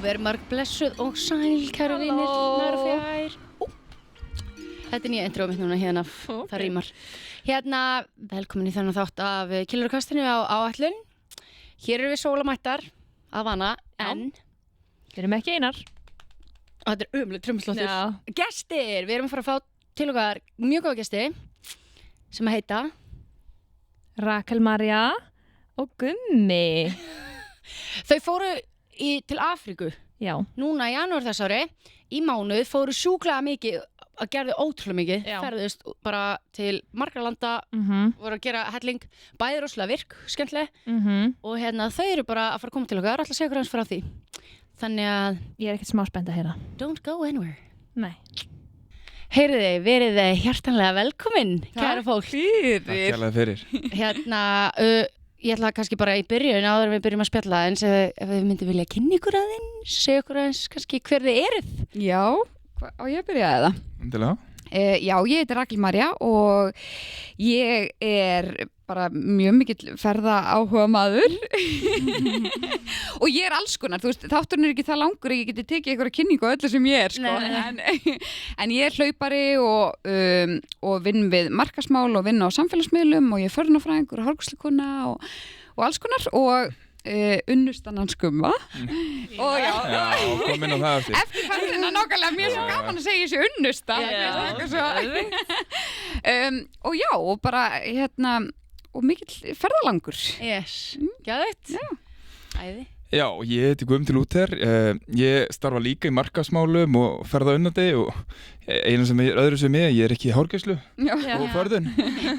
Verð marg blessuð og sæl, kæru vinir, nær og fjær. Þetta nýja intro mitt núna hérna, það rímar. Hérna, velkomin í þennan þátt af Killerukastinu á áætlun. Hér við sólamættar að vana, en Við erum ekki einar. Þetta ömurlegur trumsláttur. Gestir, við erum að fara að fá til okkar mjög góða gesti sem að heita Rakel María og Gummi. Þau fóru til Afríku. Já. Núna í janúar þess ári, í mánuð fóru sjúklega mikið, að gerðu ótrúlega mikið, ferðust bara til margra landa, voru að gera helling, bæði rosalega virk, skemmtileg, og hérna þau eru bara að fara að koma til okkar, alltaf segja okkur hans frá því. Þannig að Ég er ekkert smá spennt að heyra. Don't go anywhere. Nei. Heyriði, verið hjartanlega velkomin, kæra fólk. Takk hérlega fyrir. Hérna, ég ætla kannski bara í byrjun áður en við byrjum að spjalla eins ef við myndum vilja kynna ykkur aðeins, segja ykkur aðeins kannski hver þið eruð. Já, á ég að byrja það? Endilega. Já, ég heiti Rakel María og ég er bara mjög mikill ferða áhuga maður og ég er alls konar, þú veist, þátturinn er ekki það langur að ég geti tekið einhverja kynningu á öllu sem ég er, sko, en ég er hlaupari og vinn við markaðsmál og vinn á samfélagsmiðlum og ég er förðunarfræðingur og hárgreiðslukona og alls konar og unnustan hans Gumma og Já, kom inn á það eftir fannina nákvæmlega mér svo gaman að segja þessi unnusta og já, og bara hérna, og mikill ferðalangur. Yes, gæðveitt. Æði. Já, ég heiti Guðmundur Lúther, ég starfa líka í markaðsmálum og ferðaunnandi og eina sem er öðru sem ég er ekki í hárgreiðslu og förðun.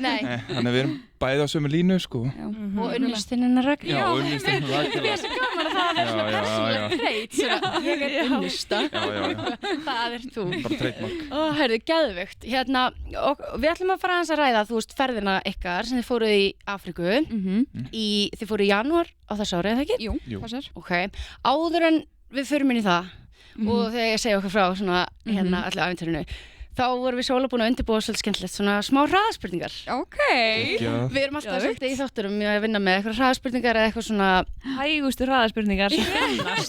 Nei. Þannig við erum bæði á sömu línu, sko. Og unnustinina Rakel. Já, unnustinina Rakel. Ég er svo gaman að það er svona persónulega treit. Ég er unnusta. Það er þú. Bara trademark. Herðu, gæðveikt. Hérna, við ætlum að fara aðeins að ræða, þú veist, ferðina ykkar sem þið fóruð í Afríku. Þið fóruð í janúar á þessu ári, eða ekki? Jú, passar. Ok, áður en við förum inn í það og þegar ég segja okkur frá svona hérna allir ævintýrinu, þá vorum við Sóla búin að undirbúa svolítið skemmtilegt svona smá hraðaspurningar. Ok. Við erum alltaf svolítið í þátturum að vinna með eitthvað hraðaspurningar eða eitthvað svona Hægustu hraðaspurningar sem finnast.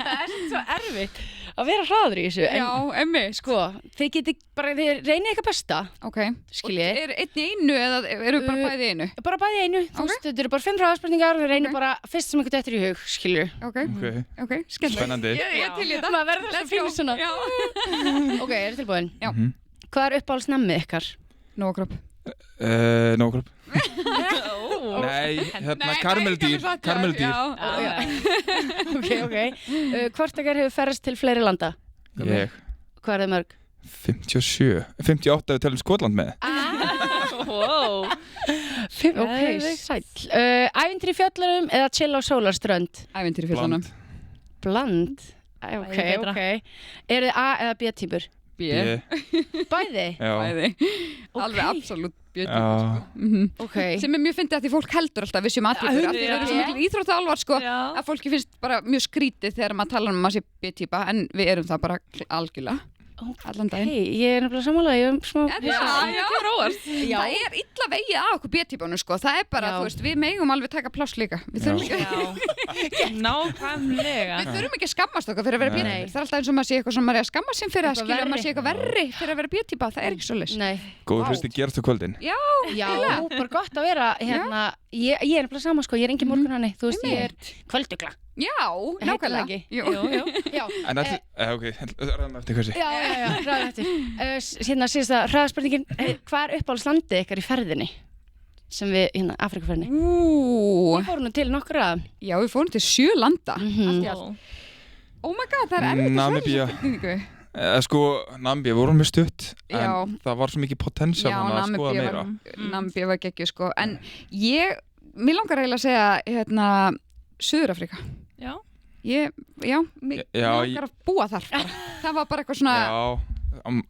Það er svo erfitt að vera hraður í þessu. Já, emmi. Sko, þið reynið eitthvað besta. Ok. Skiljið. Er einn í einu eða eru bara bæði í einu? Bara bæði í einu. Þú veist, þetta eru bara 5 hraðaspurningar og við reynum bara fyrst sem eitthvað dettur í hug, skilju. Ok. Spennandi. Ég til í þetta. Maður verður þess að finna svona. Ok, eru tilbúin? Já. Hvað er uppáhaldsnammið ykkar? Nógróp. Nógróp. Nei, hérna karmeldýr. Ok. Hvort ykkar hefur ferðast til fleiri landa? Ég. Hvað er það mörg? 57. 58 ef við talum Skotland með. Wow. Ok, sæll. Ævintýri í fjöllunum eða chill á sólarströnd? Ævintýri í fjöllunum. Bland? Ok. Eru þið A eða B-týpur? B. Bæði? Já. Bæði. Alveg absolutt B-týpur, sko. Ok. Sem er mjög fyndið að því fólk heldur alltaf við séum A-týpur, af því við erum svo mikil íþróttaálfar, sko, að fólki finnst bara mjög skrítið þegar maður talar um að maður sé B-týpa, en við erum það bara algjörlega. Allan daginn. Ég er nefnilega sammála, ég er smá... Það er illa vegið á okkur B-týpunum, sko. Það er bara, þú veist, við megum alveg taka pláss líka. Við þurfum ekki... Nákvæmlega. Við þurfum ekki að skammast okkar fyrir að vera B-týpa. Það er alltaf eins og maður sé eitthvað sem maður er að skamma sín fyrir að skilja að maður sé eitthvað verri fyrir að vera B-týpa. Það er ekki svoleiðis. Nei. Góður hluti gerast á kvöldin. Já, bara gott að vera hérna. Ég er nefnilega sama, sko. Ég er engin morgunhanni. Þú veist, ég er kvöldugla. Já, nákvæmlega. Já. En ok, ræðum eftir hversi. Já, ræðum eftir. Hérna síðasta hraðaspurningin. Hvað er uppáhaldslandið ykkar í ferðinni? Sem við, hérna, Afríkuferðinni. Við fórum nú til nokkra. Já, við fórum til 7 landa. Allt í allt. Oh my god, það er erfitt að svara spurningu. Sko, Namibía vorum mjög stutt, Já. en það var svo mikið potential að skoða meira. Namibía var geggjuð, sko. En mér langar eiginlega að segja, hérna, Suður-Afríka. Já. Mér langar að búa þar bara. Það var bara eitthvað svona...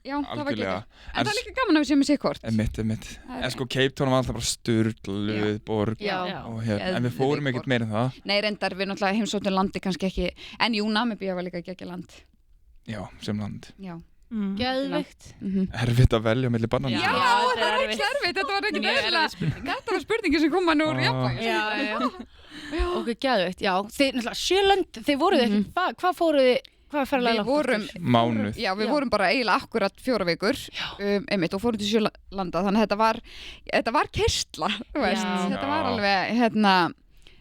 Já, það var geggjað. En það er líka gaman að við séum með sikkort. Einmitt. En sko, Cape Town var alltaf bara sturluð borg. En við fórum ekkert meira en það. Nei, reyndar, við náttúrulega heimsóttum landi kannski ekki. En jú, Namibía var líka geggjað land. Já, sem land. Já. Geðveikt. Erfitt að velja milli banana. Já, þetta var ekki erfitt, þetta var ekki þetta var spurningi sem kom hann úr Japan. Ok, geðveikt, já. Þið, náttúrulega, Sjölönd, þið voruð ekki, hvað fóruð þið, hvað ferðalega langt? Við vorum, Mánuð. Já, við vorum bara eiginlega akkurat 4 vikur, einmitt, og fórum til Sjölanda, þannig að þetta var keyrsla, þú veist, þetta var alveg,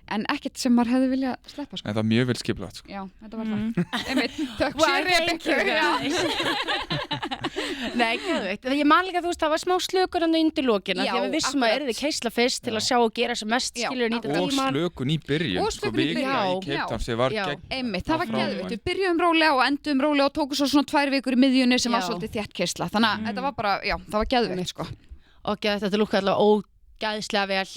en ekkert sem maður hefði viljað sleppa, sko. Þetta var mjög vel skipulagt, sko. Já, þetta var það. Einmitt, þökk sér Rebekku. Nei, geðveikt. Ég man líka, þú veist, það var smá slökur hann undir lokina, því að við vissum að þið keisla fyrst til að sjá og gera sem mest, skilur nýta tíman. Og slökun í byrjun, sko, vika í Cape Town sem var gegn. Einmitt, það var geðveikt. Við byrjuðum rólega og endum rólega og tókum svo svona 2 vikur í miðjunni sem var svolítið þétt keisla. Þannig að þetta var bara, já, það var geðveikt, sko. Og þetta lúkkaði allavega gæðislega vel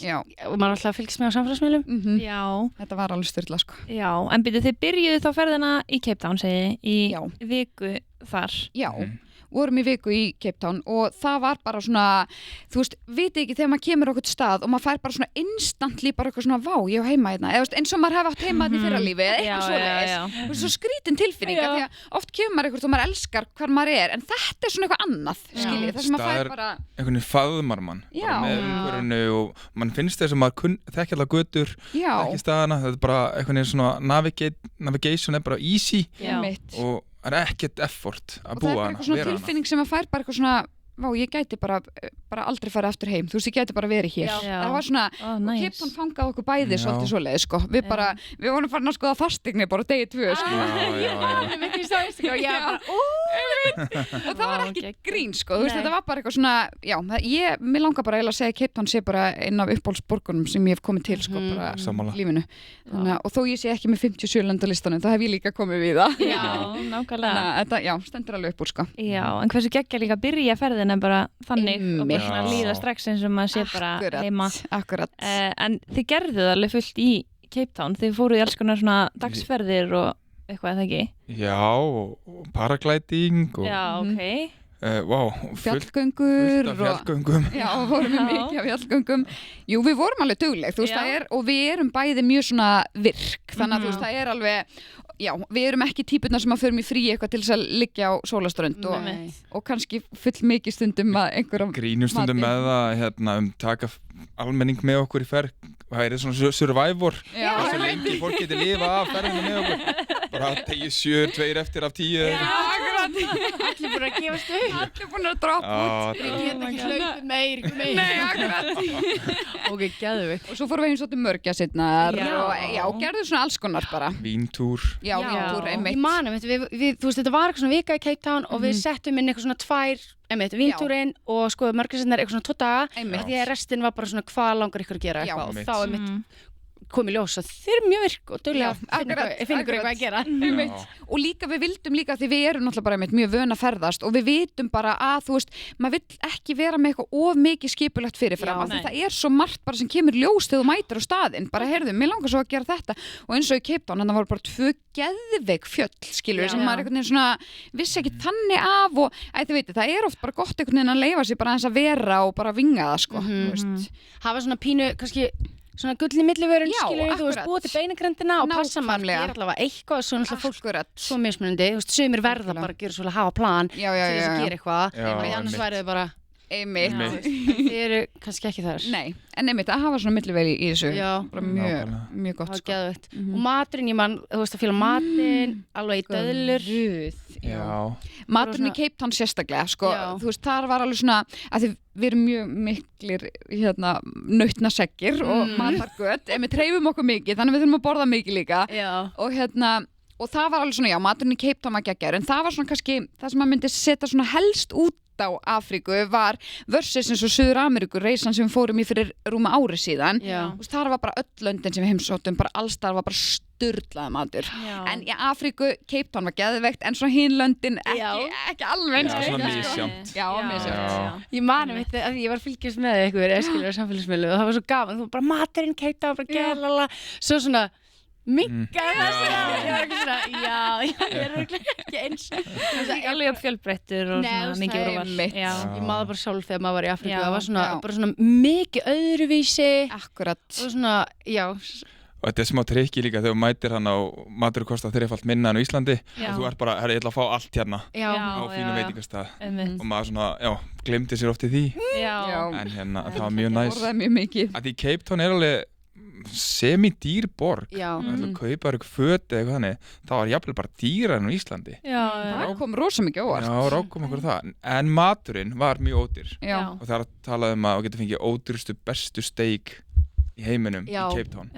og maður alltaf fylgst með á samfélagsmiðlum. Já. Þetta var alveg styrla, sko. Já, en byrjuð þið byrjuðu þá ferðina í Cape Town, segi í viku þar. Já, vorum í viku í Cape Town og það var bara svona, þú veist, viti ekki þegar maður kemur á okkur stað og maður fær bara svona instantly bara eitthvað svona, vá, ég á heima hérna, eða eins og maður hefði átt heima hérna í fyrra lífi eða eitthvað svoleiðis. Þú veist, svo skrítin tilfinning af því að oft kemur maður eitthvað og maður elskar hvar maður en þetta er svona eitthvað annað, skiljið, það sem maður fær bara einhvern veginn faðmar mann bara með umhverfinu og mann finnst þess að maður þekki allar götur, þekki staðana, þetta er bara einhvern veginn svona navigation er bara easy og það er ekkert effort að búa hana. Og það er bara eitthvað svona tilfinning sem að fær bara eitthvað svona, vá, ég gæti bara aldrei farið aftur heim, þú veist, ég gæti bara verið hér. Það var svona, og Cape Town fangaði okkur bæði svolítið svoleiðis, sko. Við vorum farin að skoða fastegni bara degi 2, sko. Og það var ekki grín, sko, þú veist, þetta var bara eitthvað svona, já, mér langar bara eiginlega að segja að Cape Town sé bara einn af uppáhaldsborgunum sem ég hef komið til, sko, bara lífinu. Og þó ég sé ekki með 57 landa listanum, þá hef ég líka komið við það. Já, nákvæmlega. Þetta, já, stendur alveg upp úr, sko. Já, en hversu geggja líka byrja ferðina bara þannig og bara líða strax eins og maður sé bara heima. Akkurat. En þið gerðuð alveg fullt í Cape Town, þið fóruð í alls konar svona dagsferðir og eitthvað, eða ekki? Já, og paragliding og... Já, ok. Fjallgöngur og fjallgöngum. Já, vorum við mikið af fjallgöngum. Jú, við vorum alveg dugleg, þú veist, það er, og við erum bæði mjög svona virk, þannig að þú veist, það er alveg, já, við erum ekki típurnar sem að förum í frí eitthvað til þess að liggja á sólaströnd og kannski full mikið stundum að einhverjum grínustundum með það, taka almenning með okkur í ferð, það er svona survivor, það svo lengi fólk getur lifa af ferðinu með okkur, bara tegið 7, 2 eftir af 10. Allir búin að gefast upp. Allir búin að droppa út. Ég get ekki hlaupið meir. Nei, akkurat. Ok, geðveikt. Og svo fórum við eins og til Mörgjasetnar og já, gerðum svona alls konar bara. Víntúr. Já, víntúr, einmitt. Ég man, þú veist, þetta var eitthvað svona vika í Cape Town og við settum inn eitthvað svona 2 víntúrin og sko Mörgjasetnar eitthvað svona 2 daga. Því að restin var bara svona hvað langar ykkur að gera eitthvað og þá komið ljós að þeir eru mjög virk og duglega að finna ykkur eitthvað að gera. Og líka við vildum líka því við erum náttúrulega bara mjög vön að ferðast og við vitum bara að þú veist, maður vill ekki vera með eitthvað of mikið skipulagt fyrirfram af því það er svo margt bara sem kemur ljós þegar þú mætir á staðinn, bara heyrðu, mér langar svo að gera þetta og eins og í Cape Town, þannig að það voru bara 2 geðveik fjöll, skilur við, sem maður einhvern veginn svona vissi ekki þannig af og þið veitir, það er oft bara gott einhvern veginn að leyfa sig bara aðeins að vera og bara vinga það, sko, þú veist. Hafa svona pínu, kannski svona gull í millivörun, skilur þú veist, búið til beinagrindina og passa maður gera allavega eitthvað, svo náttúrulega fólk svo mismunandi, þú veist, sumir verða bara að gera svolítið að hafa plan til þess að gera eitthvað, en annars værið þið bara þið eru kannski ekki þar. Nei, en einmitt að hafa svona millivöru í þessu, bara mjög gott, sko. Og maturinn, ég man, þú veist, að fíla matinn, alveg í döðlur. Maturinn í Cape Town sérstaklega, sko, þú veist, þar var alveg svona, að við erum mjög miklir, nautnaseggir og matargöt, en við treifum okkur mikið, þannig við þurfum að borða mikið líka. Og það var alveg svona, já, maturinn í Cape Town var geggjaður, en það var svona kannski, það sem maður myndi setja svona helst út á Afríku var versus eins og Suður-Ameríku reisan sem við fórum í fyrir rúma ári síðan. Þar var bara öll löndin sem við heimsóttum, bara allstar var bara sturlaði matur. En í Afríku, Cape Town var geðveikt, en svona hin löndin ekki alveg. Já, svona misjamt. Já, misjamt. Ég mani mitt að ég var fylgjast með ykkur, skilur, samfélagsmiðlu og það var svo gaman, þú bara maturinn Cape Town, bara geðlala, svo svona minkaði það ég var ekki svona, ég er ekki eins alveg fjölbreyttur og svona mikið úrval. Ég maður bara sjálf þegar maður var í Afríku, það var svona bara svona mikið öðruvísi akkurat og svona, og þetta smá trikki líka þegar þú mætir hann og matur kostar 3-falt minna en á Íslandi og þú bara, herri, ég ætla að fá allt hérna á fínu veitingastað og maður svona, glemdi sér oft í því en hérna, það var mjög næs að í Cape Town alveg semi-dýr borg kaupa eitthvað föt eða eitthvað þannig það var jafnvel bara dýrar en á Íslandi það kom rosa mikið óvart rákom okkur það, en maturinn var mjög ódýr og það talaði að þú getur fengið ódýrustu bestu steik í heiminum í Cape Town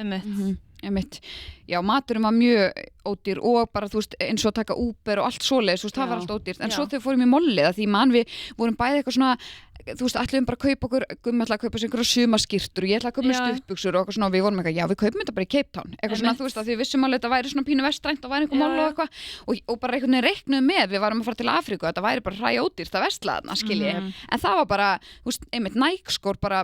Já, maturinn var mjög ódýr og bara, þú veist, eins og að taka Uber og allt svoleiðis, þú veist, það var allt ódýrt en svo þegar við fórum í mollið, því við vorum bæði eitthvað svona, þú veist, ætluðum bara að kaupa okkur Gummi ætlaði að kaupa sér einhverja sumarskyrtur og ég ætlaði að kaupa mér stuttbuxur og eitthvað svona og við vorum eitthvað, við kaupum þetta bara í Cape Town eitthvað svona, þú veist, að því við vissum alveg þetta væri svona pínu vestrænt og væri einhver moll og eitthvað og bara einhvern veginn reiknuðum með, við varum að fara til Afríku þetta væri bara hræódýrt að versla þarna, skilji en það var bara, þú veist, einmitt Nike-skór bara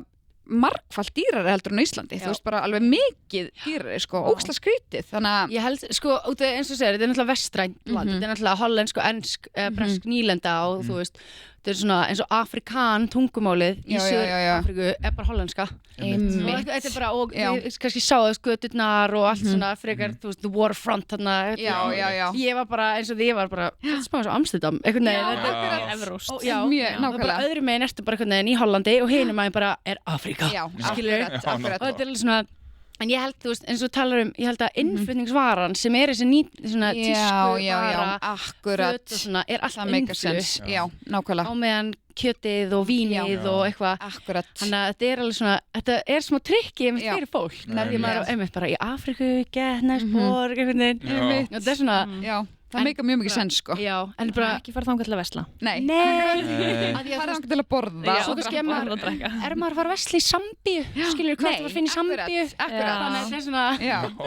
margfalt dýrari heldur en á Íslandi þú veist bara alveg mikið dýrari sko, ógeðslega skrítið þannig að ég held sko, eins og segir, þetta er náttúrulega vestrænt land, þetta er náttúrulega hollensk og ensk bresk nýlenda og þú veist þetta er svona eins og afrikan tungumálið í Suður-Afríku er bara hollenska þetta er bara, og við kannski sáðu sköturnar og allt svona frekar, þú veist, the waterfront þarna, ég var bara eins og því ég var bara, þetta er smá eins og Amsterdam einhvern veginn, þetta er Evróst og bara öðrum meginn ertu bara einhvern veginn í Hollandi og hinum meginn bara er Afríka skilur, og þetta er alveg svona en ég held, þú veist, eins og talar ég held að innflutningsvaran sem er þessi svona tískuvara, föt og svona, er alltaf innflutt nákvæmlega á meðan kjötið og vínið og eitthvað þannig að þetta er alveg svona, þetta er smá trikki fyrir fólk, þegar maður einmitt bara í Afríku, Getnesborg og þetta er svona það meikar mjög mikið sens sko en bara ekki fara þangað til að versla nei fara þangað til að borða svo kannski er maður að fara að versla í Sambíu skilur hvað það var að finna í Sambíu þannig að það er svona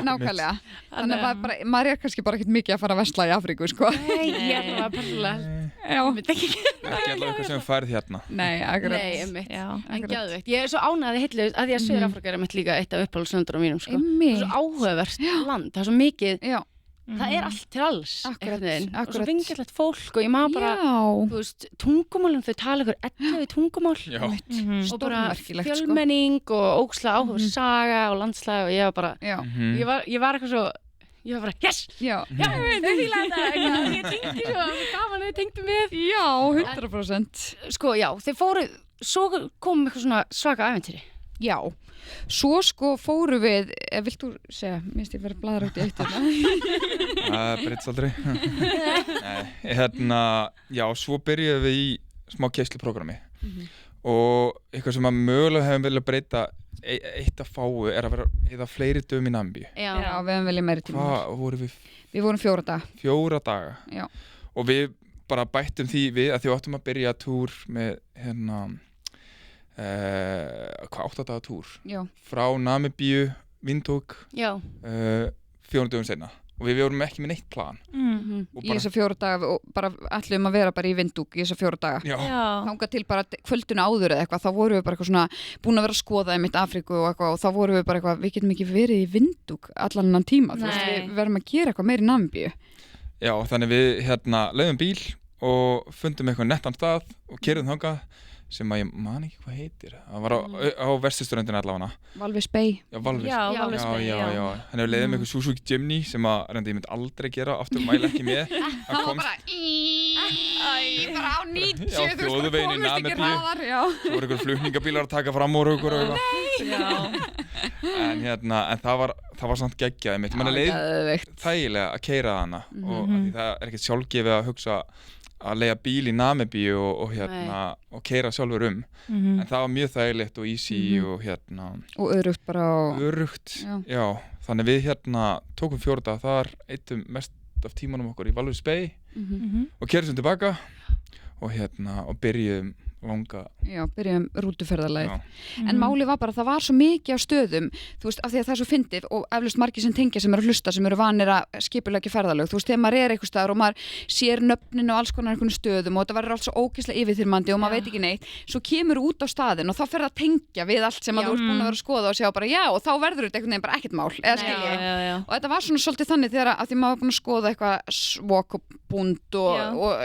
nákvæmlega þannig að maður er kannski bara ekkert mikið að fara að versla í Afríku sko ég er bara persónulega ekki allavega eitthvað sem færð hérna nei, en gæðveikt ég er svo ánægði hillu að því að Suður-Afríka er líka eitt af uppáhaldslöndunum mínum sko það er svo áhugavert land, það er svo mikið það er allt til alls og svo vingjarlegt fólk og ég maður bara þú veist, tungumálum, þau tala ykkur 11 tungumál og bara fjölmenning og ógeðslega áhuga saga og landslag og ég var bara ég var eitthvað svo ég var bara, yes, þau fíla þetta ég tengdi svo, gaman þau tengdu mig 100% sko, þeir fóru, svo kom eitthvað svona svaka æventýri svo sko fóru við vilt þú segja, minnst ég verið bladra út í eitt það breytist aldrei svo byrjuðum við í smá keisluprogrammi og eitthvað sem að mögulega hefum viljað breyta eitt að fáu er að vera eða fleiri dögum í Namibíu við hefum viljað meiri tíma hvað voru við? Við vorum 4 daga og við bara bættum því við að því áttum að byrja túr með hvað 8 daga túr frá Namibíu, Windhoek 4 dögum seinna og við vorum ekki með neitt plan í þessa 4 daga og bara ætlum að vera bara í Windhoek í þessa 4 daga þangað til bara kvöldinu áður eða eitthvað þá vorum við bara eitthvað svona búin að vera að skoða einmitt Afríku og eitthvað og þá vorum við bara eitthvað við getum ekki verið í Windhoek allan annan tíma þú veist við verðum að gera eitthvað meira í Namibíu þannig við leiðum bíl og fundum eitthvað nettan stað og keyrðum þangað sem að ég man ekki hvað heitir það var á vesturströndinu allavega Walvis Bay Walvis þannig við leiðum eitthvað Suzuki Jimny sem að reyndi ég myndi aldrei gera aftur mæla ekki með það var bara á 90 þjóðveginn í Namibíu svo voru einhver flutningabílar að taka fram úr okkur en það var samt geggjað einmitt mann leið þægilega að keyra hana og það er ekkert sjálfgefið að hugsa að leiga bíl í Namibíu og keyra sjálfur en það var mjög þægilegt og easy og og öruggt bara öruggt, þannig við tókum 4 daga þar eittum mest af tímanum okkur í Walvis Bay og keyrðum tilbaka og byrjuðum langa byrjuðum rútuferðalagið en málið var bara, það var svo mikið á stöðum þú veist, af því að það er svo fyndið og eflaust margir sem tengja sem eru að hlusta, sem eru vanir að skipuleggja ferðalög, þú veist, þegar maður er eitthvað staðar og maður sér nöfnin og alls konar einhvern stöðum og þetta verður allt svo ógeðslega yfirþyrmandi og maður veit ekki neitt, svo kemur út á staðinn og þá fer það að tengja við allt sem að þú ert búin að vera að skoða og sjá bara og þá verður þetta einhvern veginn bara ekkert mál og þetta var svona svolítið þannig þegar að því maður var búin að skoða eitthvað svok og búnd og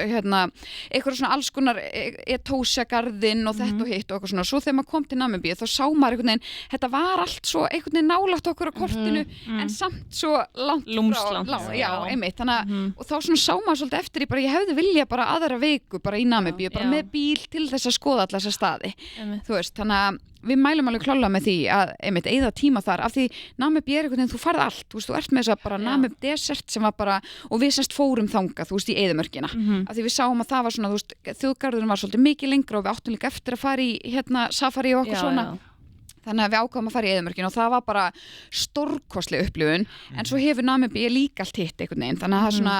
eitthvað svona alls konar etósa dýragarðinn og þetta og hitt og eitthvað svona, svo þegar maður kom til Namibíu þá sá maður einhvern veginn, þetta var allt svo einhvern veginn nálægt okkur á kortinu en samt svo langt Lúmslangt. já, einmitt, þannig að og þá svona sá maður svolítið eftir í bara, ég hefði viljað bara aðra viku bara í Namibíu, bara með bíl til þess að skoða alla þessa staði, þú veist, þannig að við mælum alveg klálega með því að einmitt eyða tíma þar, af því Namibíu einhvern veginn, þú farð allt, þú veist, þú ert með þess að bara Namib desert sem var bara, og við semst fórum þangað, þú veist, í eyðimörkina, af því við sáum að það var svona, þú veist, þjóðgarðurinn var svolítið mikið lengra og við áttum líka eftir að fara í safari og okkur svona. Þannig að við ákváðum að fara í eyðimörkin og það var bara stórkostleg upplifun, en svo hefur Namibíu líka allt hitt einhvern veginn, þannig að það er svona,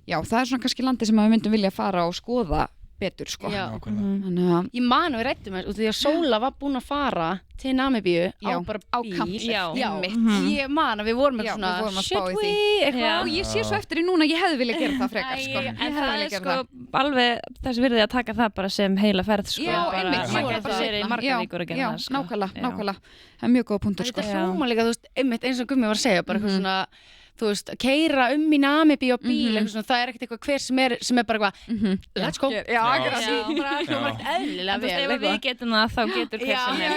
já, það er svona kannski landi sem við myndum vilja fara og skoða betur, sko. Ég man að við rættum þess, því að Sóla var búin að fara til Namibíu á bara bíl. Ég man að við vorum með svona should we, eitthvað. Og ég sé svo eftir í núna, ég hefði viljað gera það frekar, sko. En það er sko alveg þess virði að taka það bara sem heila ferð, sko. Já, einmitt. Maður getur sér í margar vikur að gera það, sko. Nákvæmlega. Það er mjög góð punktur, sko. Þetta hljómar líka, þú veist, einmitt eins og Gummi var að segja, bara eitthvað svona þú veist, að keyra í Namibíu á bíl, eitthvað svona, það er ekkert eitthvað hver sem er bara eitthvað, let's go. Já, bara hljómar ekkert eðlilega vel. Ef við getum það, þá getur hver sem er.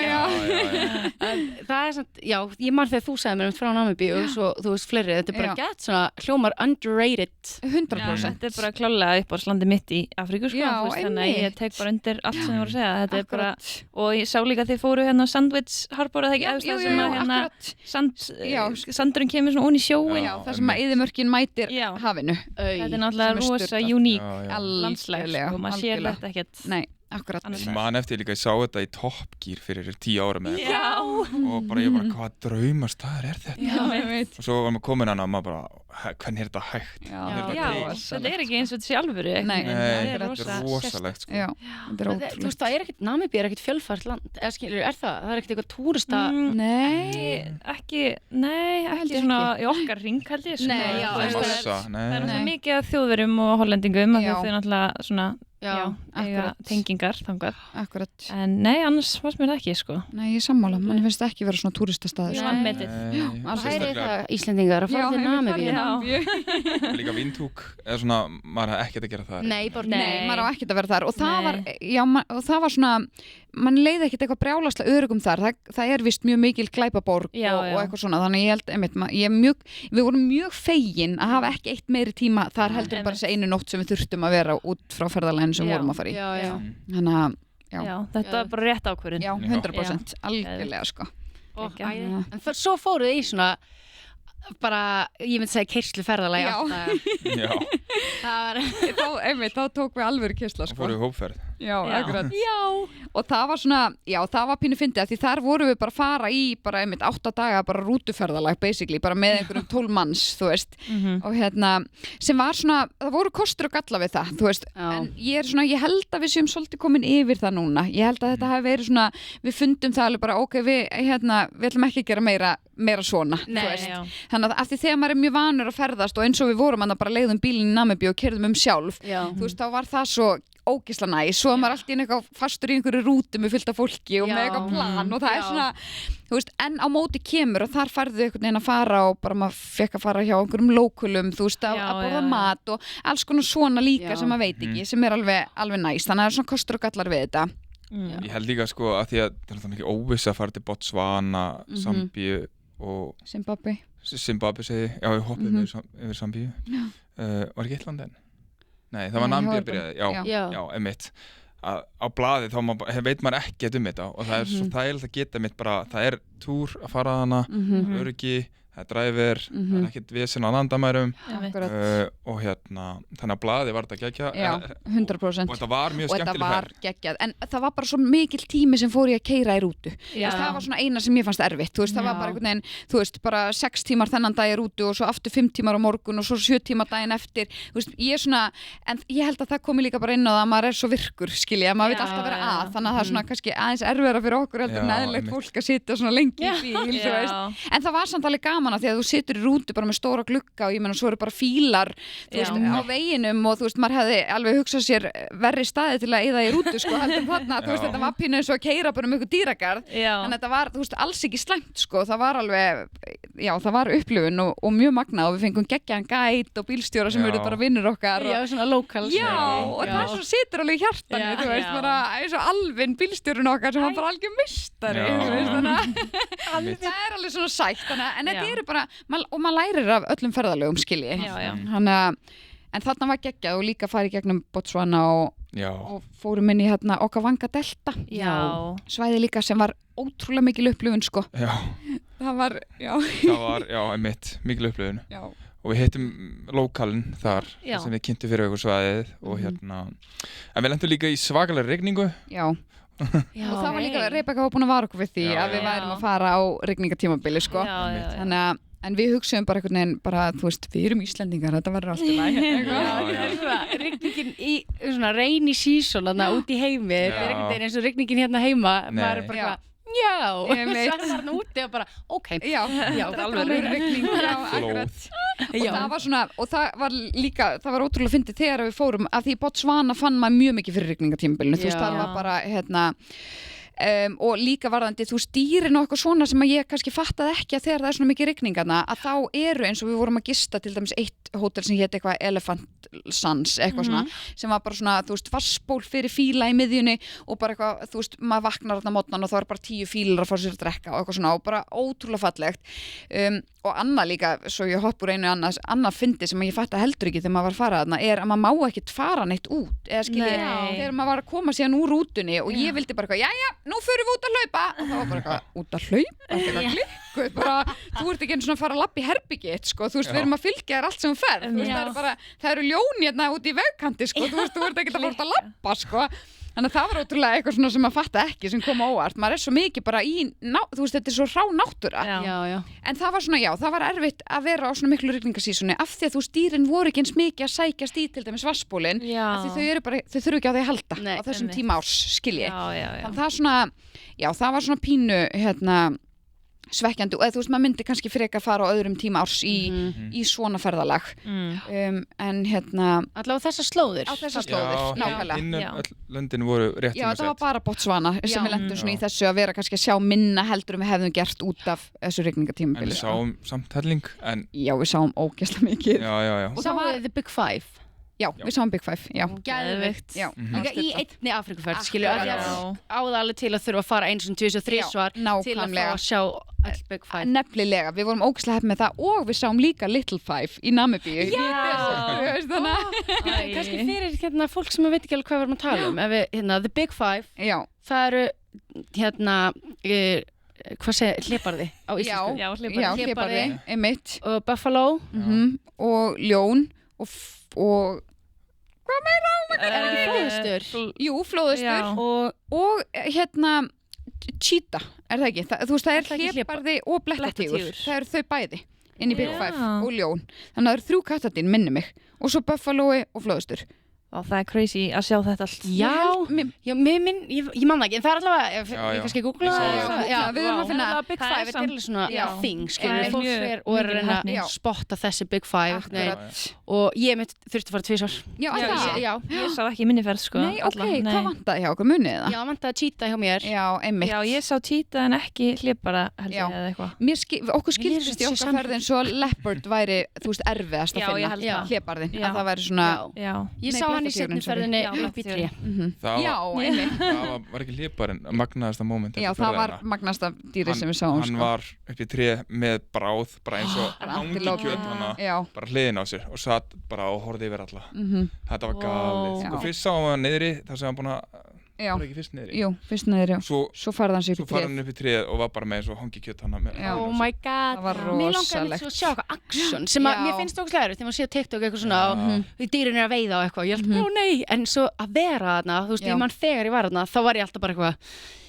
Það er svona, já, ég man þegar þú sagði mér frá Namibíu og svo, þú veist, fleiri, þetta er bara gett svona hljómar underrated. 100%. Þetta er bara klálega uppáhaldslandi mitt í Afríku, sko, þannig að ég tek bara undir allt sem þið voru að segja. Þetta er bara, og ég sá líka þið fóru hérna á Sandwich Harbor, eða ekki, það sem að hérna sandurinn kemur svona onni í sjóin. Já, það sem að eyðimörkin mætir hafinu. Þetta er náttúrulega rosa uník landslæg, sko, maður sér þetta ekkert. Nei, akkurat. Man eftir líka, ég sá þetta í Top Gear fyrir 10 ára með þetta. Og bara ég bara, hvað draumastaður er þetta? Já, ég veit. Og svo var maður komin hana og maður bara, hvernig er þetta hægt? Þetta er ekki eins og þetta sé alvöru. Nei, þetta er rosalegt, sko. Já, þetta er ótrúlegt. Þú veist, það er ekkert, Namibíu er ekkert fjölfært land, eða skilur, er það? Það er ekkert eitthvað túrista? Ekki svona í okkar ring, held ég. Nei, já, það er náttúrulega mikið af þjóðverjum og hollendingum, af því að þau náttúrulega svona eiga tengingar þangað. Akkurat. En nei, annars fannst mér það ekki, sko. Nei, ég sammála, mann finnst það ekki vera svona túristastaður. Ég vannmetið. Það er það Íslendingar að fara til Namibíu. Líka Windhoek, eða svona, maður er ekkert að gera það. Nei, maður á ekkert að vera þar og það var svona, mann leiði ekkert eitthvað brjálaslega örugum þar, það er vist mjög mikil glæpaborg og eitthvað svona, þannig ég held, einmitt, við vorum mjög fegin að hafa ekki eitt meiri tíma þar heldur bara þessi einu nótt sem við þurftum að vera út frá ferðalaginu sem vorum að fara í. Þannig að, þetta var bara rétt ákvörðun. Já, 100%, algjörlega, sko. En svo fóruð í svona bara, ég myndi segja keyrsluferðalagi þá tók við alvöru keysla, sko. Og fóruð í hópferð. Já, akkurat. Og það var svona, það var pínu fyndið af því þar vorum við bara að fara í bara 8 daga bara rútuferðalag basically, bara með einhverjum 12 manns, þú veist. Og hérna, sem var svona, það voru kostur og galla við það, þú veist. En ég held að við séum svolítið komin yfir það núna. Ég held að þetta hafi verið svona, við fundum það alveg bara, ok, við ætlum ekki að gera meira svona, þú veist. Þannig að því þegar maður er mjög vanur að ferðast og eins og við vorum að bara leigðum bílinn í Namibíu og keyrðum sjálf, þú veist, þá var það svo ógeðslega næs, svo maður alltaf eitthvað fastur í einhverju rútu með fullt af fólki og með eitthvað plan og það er svona, þú veist, en á móti kemur og þar færðu einhvern veginn að fara og bara maður fekk að fara hjá einhverjum lókulum, þú veist, að borða mat og alls konar svona líka sem maður veit ekki, sem er alveg næs, þannig að það er svona kostur og gallar við þetta. Ég held líka, sko, að því að það er mikið óviss að fara til Botswana, Zambíu og Zimbabwe segi, já, ég hoppið yfir Zambíu. Var ekki eitt land enn? Nei, það var Namibíu að byrjaði, já, einmitt. Á blaði þá veit maður ekkert þetta og það er svo þægilegt að geta mitt bara, það er túr að fara hana, öryggi, það er driver, það er ekkert vesen á landamærum og hérna, þannig að blaði var þetta geggjað. Já, 100%. Og þetta var mjög skemmtileg ferð. Og þetta var geggjað, en það var bara svo mikil tími sem fór ég að keyra í rútu. Það var svona eina sem ég fannst erfitt, þú veist, það var bara einhvern veginn, þú veist, bara 6 tímar þennan dag í rútu og svo aftur 5 tímar á morgun og svo 7 tímar daginn eftir, þú veist, ég er svona, en ég held að það komi líka bara inn á það að maður er svo virkur, skilja, maður veit alltaf vera að, þannig að það er svona kannski aðeins erfiðara fyrir okkur heldur en eðlilegt fólk að sitja svona lengi í bíl, þú veist. En það var samt alveg gaman gaman að því að þú situr í rútu bara með stóra glugga og ég menna svo eru bara fílar þú veist, á veginum og þú veist, maður hefði alveg hugsað sér verri staði til að eyða í rútu sko, heldur þarna, þú veist, þetta var pínu eins og að keyra bara um ykkur dýragarð, en þetta var, þú veist, alls ekki slæmt sko, það var alveg, já, það var upplifun og mjög magnað og við fengum geggjaðan gæt og bílstjóra sem eru bara vinnur okkar já, svona lokals og það svo situr alveg í hjartanu þú veist, bara eins og Alvin bílstjórun okkar sem var bara algjör mistari þú veist, þannig það er alveg svona sætt, en þetta eru bara og maður lærir af öllum ferðalögum skilji en þarna var geggjað og líka farið gegnum Botswana og fórum inn í hérna Okavango Delta svæði líka sem var ótrúlega mikil upplifun sko það var einmitt mikil upplifun og við hittum lokalinn þar sem við kynntum fyrir okkur svæðið og hérna en við lentum líka í svakalega rigningu og það var líka, Rebecca var búin að vara okkur við því að við værum að fara á rigningatímabili sko þannig að en við hugsaum bara einhvern veginn bara, þú veist, við erum Íslendingar, þetta verður alltaf læg rigningin í svona rainy season út í heimi, þetta er einhvern veginn eins og rigningin hérna heima, maður er bara og það var hann úti og bara ok, þetta er alveg rigning og það var svona og það var líka, það var ótrúlega fyndið þegar við fórum, af því Botswana fann maður mjög mikið fyrir rigningatímabilinu, þú veist, það var bara hérna og líka varðandi þú stýrin og eitthvað svona sem að ég kannski fattaði ekki að þegar það er svona mikið rigningarna að þá eru eins og við vorum að gista til dæmis eitt hótel sem hétt eitthvað Elephant Sans eitthvað svona sem var bara svona þú veist vassból fyrir fíla í miðjunni og bara eitthvað þú veist maður vaknar þarna mótnan og þá er bara 10 fílar að fá sér að drekka og eitthvað svona og bara ótrúlega fallegt og annað líka, svo ég hopp úr einu annað fyndi sem ég fatta heldur ekki þegar maður var að fara þarna er að maður má ekkert fara neitt út eða skilji, þegar maður var að koma síðan úr rútunni og ég vildi bara eitthvað, jæja, nú förum við út að hlaupa og það var bara eitthvað, út að hlaupa? Eitthvað klikkuð, bara, þú ert ekki einu svona að fara að labba í herbyggið, sko, þú veist, við erum að fylgja þér allt sem þú ferð, þú veist, það eru ljón hérna út í vegkanti, sko, þú ert ekki að fara að labba, sko. Þannig að það var ótrúlega eitthvað svona sem maður fatta ekki sem kom á óvart, maður er svo mikið bara í þú veist, þetta er svo rá náttúra en það var svona, það var erfitt að vera á svona miklu rigningasísoni af því að þú stýrin voru ekki eins mikið að sækjast í til dæmis vassbólin af því þau þurfu ekki á því að halda á þessum tíma árs, skilji þannig það svona, það var svona pínu hérna svekkjandi og þú veist, maður myndi kannski frekar fara á öðrum tíma árs í svona ferðalag en hérna allavega þessar slóðir nákvæmlega löndin voru rétt það var bara Botswana sem við lendum svona í þessu að vera kannski að sjá minna heldur við hefðum gert út af þessu rigningatímabili en við sáum samt helling við sáum ógeðslega mikið og það var The Big Five við sáum Big Five Gæðvikt í einni Afrikuferð skilju áða alveg til að þurfa að fara eins og 2 og 3 svar til að fá að sjá all Big Five nefnilega, við vorum ógeðslega heppin með það og við sáum líka Little Five í Namibíu kannski fyrir hérna fólk sem veit ekki alveg hvað við erum að tala um hérna The Big Five það eru hérna hvað segir, hlébarði á íslensku hlébarði, einmitt og buffalo og ljón og hvað meira er ekki flóðhestur? Jú, flóðhestur og hérna cheetah, er það ekki? Þú veist, það er hlébarði og blettatígur það eru þau bæði inn í Big Five og ljón þannig að það eru 3 kattardýr, minni mig og svo buffalói og flóðhestur og það er crazy að sjá þetta allt ég man það ekki en það er allavega, ég kannski googla við erum að finna Big Five, þetta er alveg svona thing, skilur fólk fer og er að reyna að spotta þessi Big Five og ég þurfti að fara 2 svar ég sá ekki minniferð sko hvað vantaði hjá okkur, munið það? Já, vantaði cheetah hjá mér ég sá cheetah en ekki hlébarða eða eitthvað okkur skildist í okkar ferðin svo leopard væri, þú veist, erfiðast að finna hlébarðin, að það væri svona ég sá hann í seinni ferðinni upp í 3 það var ekki hlébarinn magnaðasta moment það var magnaðasta dýri sem við sáum hann var upp í 3 með bráð bara eins og hangikjöt bara hliðin á sér og satt bara og horfði yfir alla þetta var galið og fyrst sáum hann niðri þar sem hann búin að var ekki fyrst niðri? Jú, fyrst niðri, svo farði hann sér upp í 3 svo farði hann upp í 3 og var bara með eins og hangikjöt oh my god, mér langaði svo að sjá eitthvað action sem að mér finnst okkur slæður þegar maður sé TikTok eitthvað svona og dýrin er að veiða og eitthvað, ég held, ó nei en svo að vera þarna, þú veist, þegar ég var þarna þá var ég alltaf bara eitthvað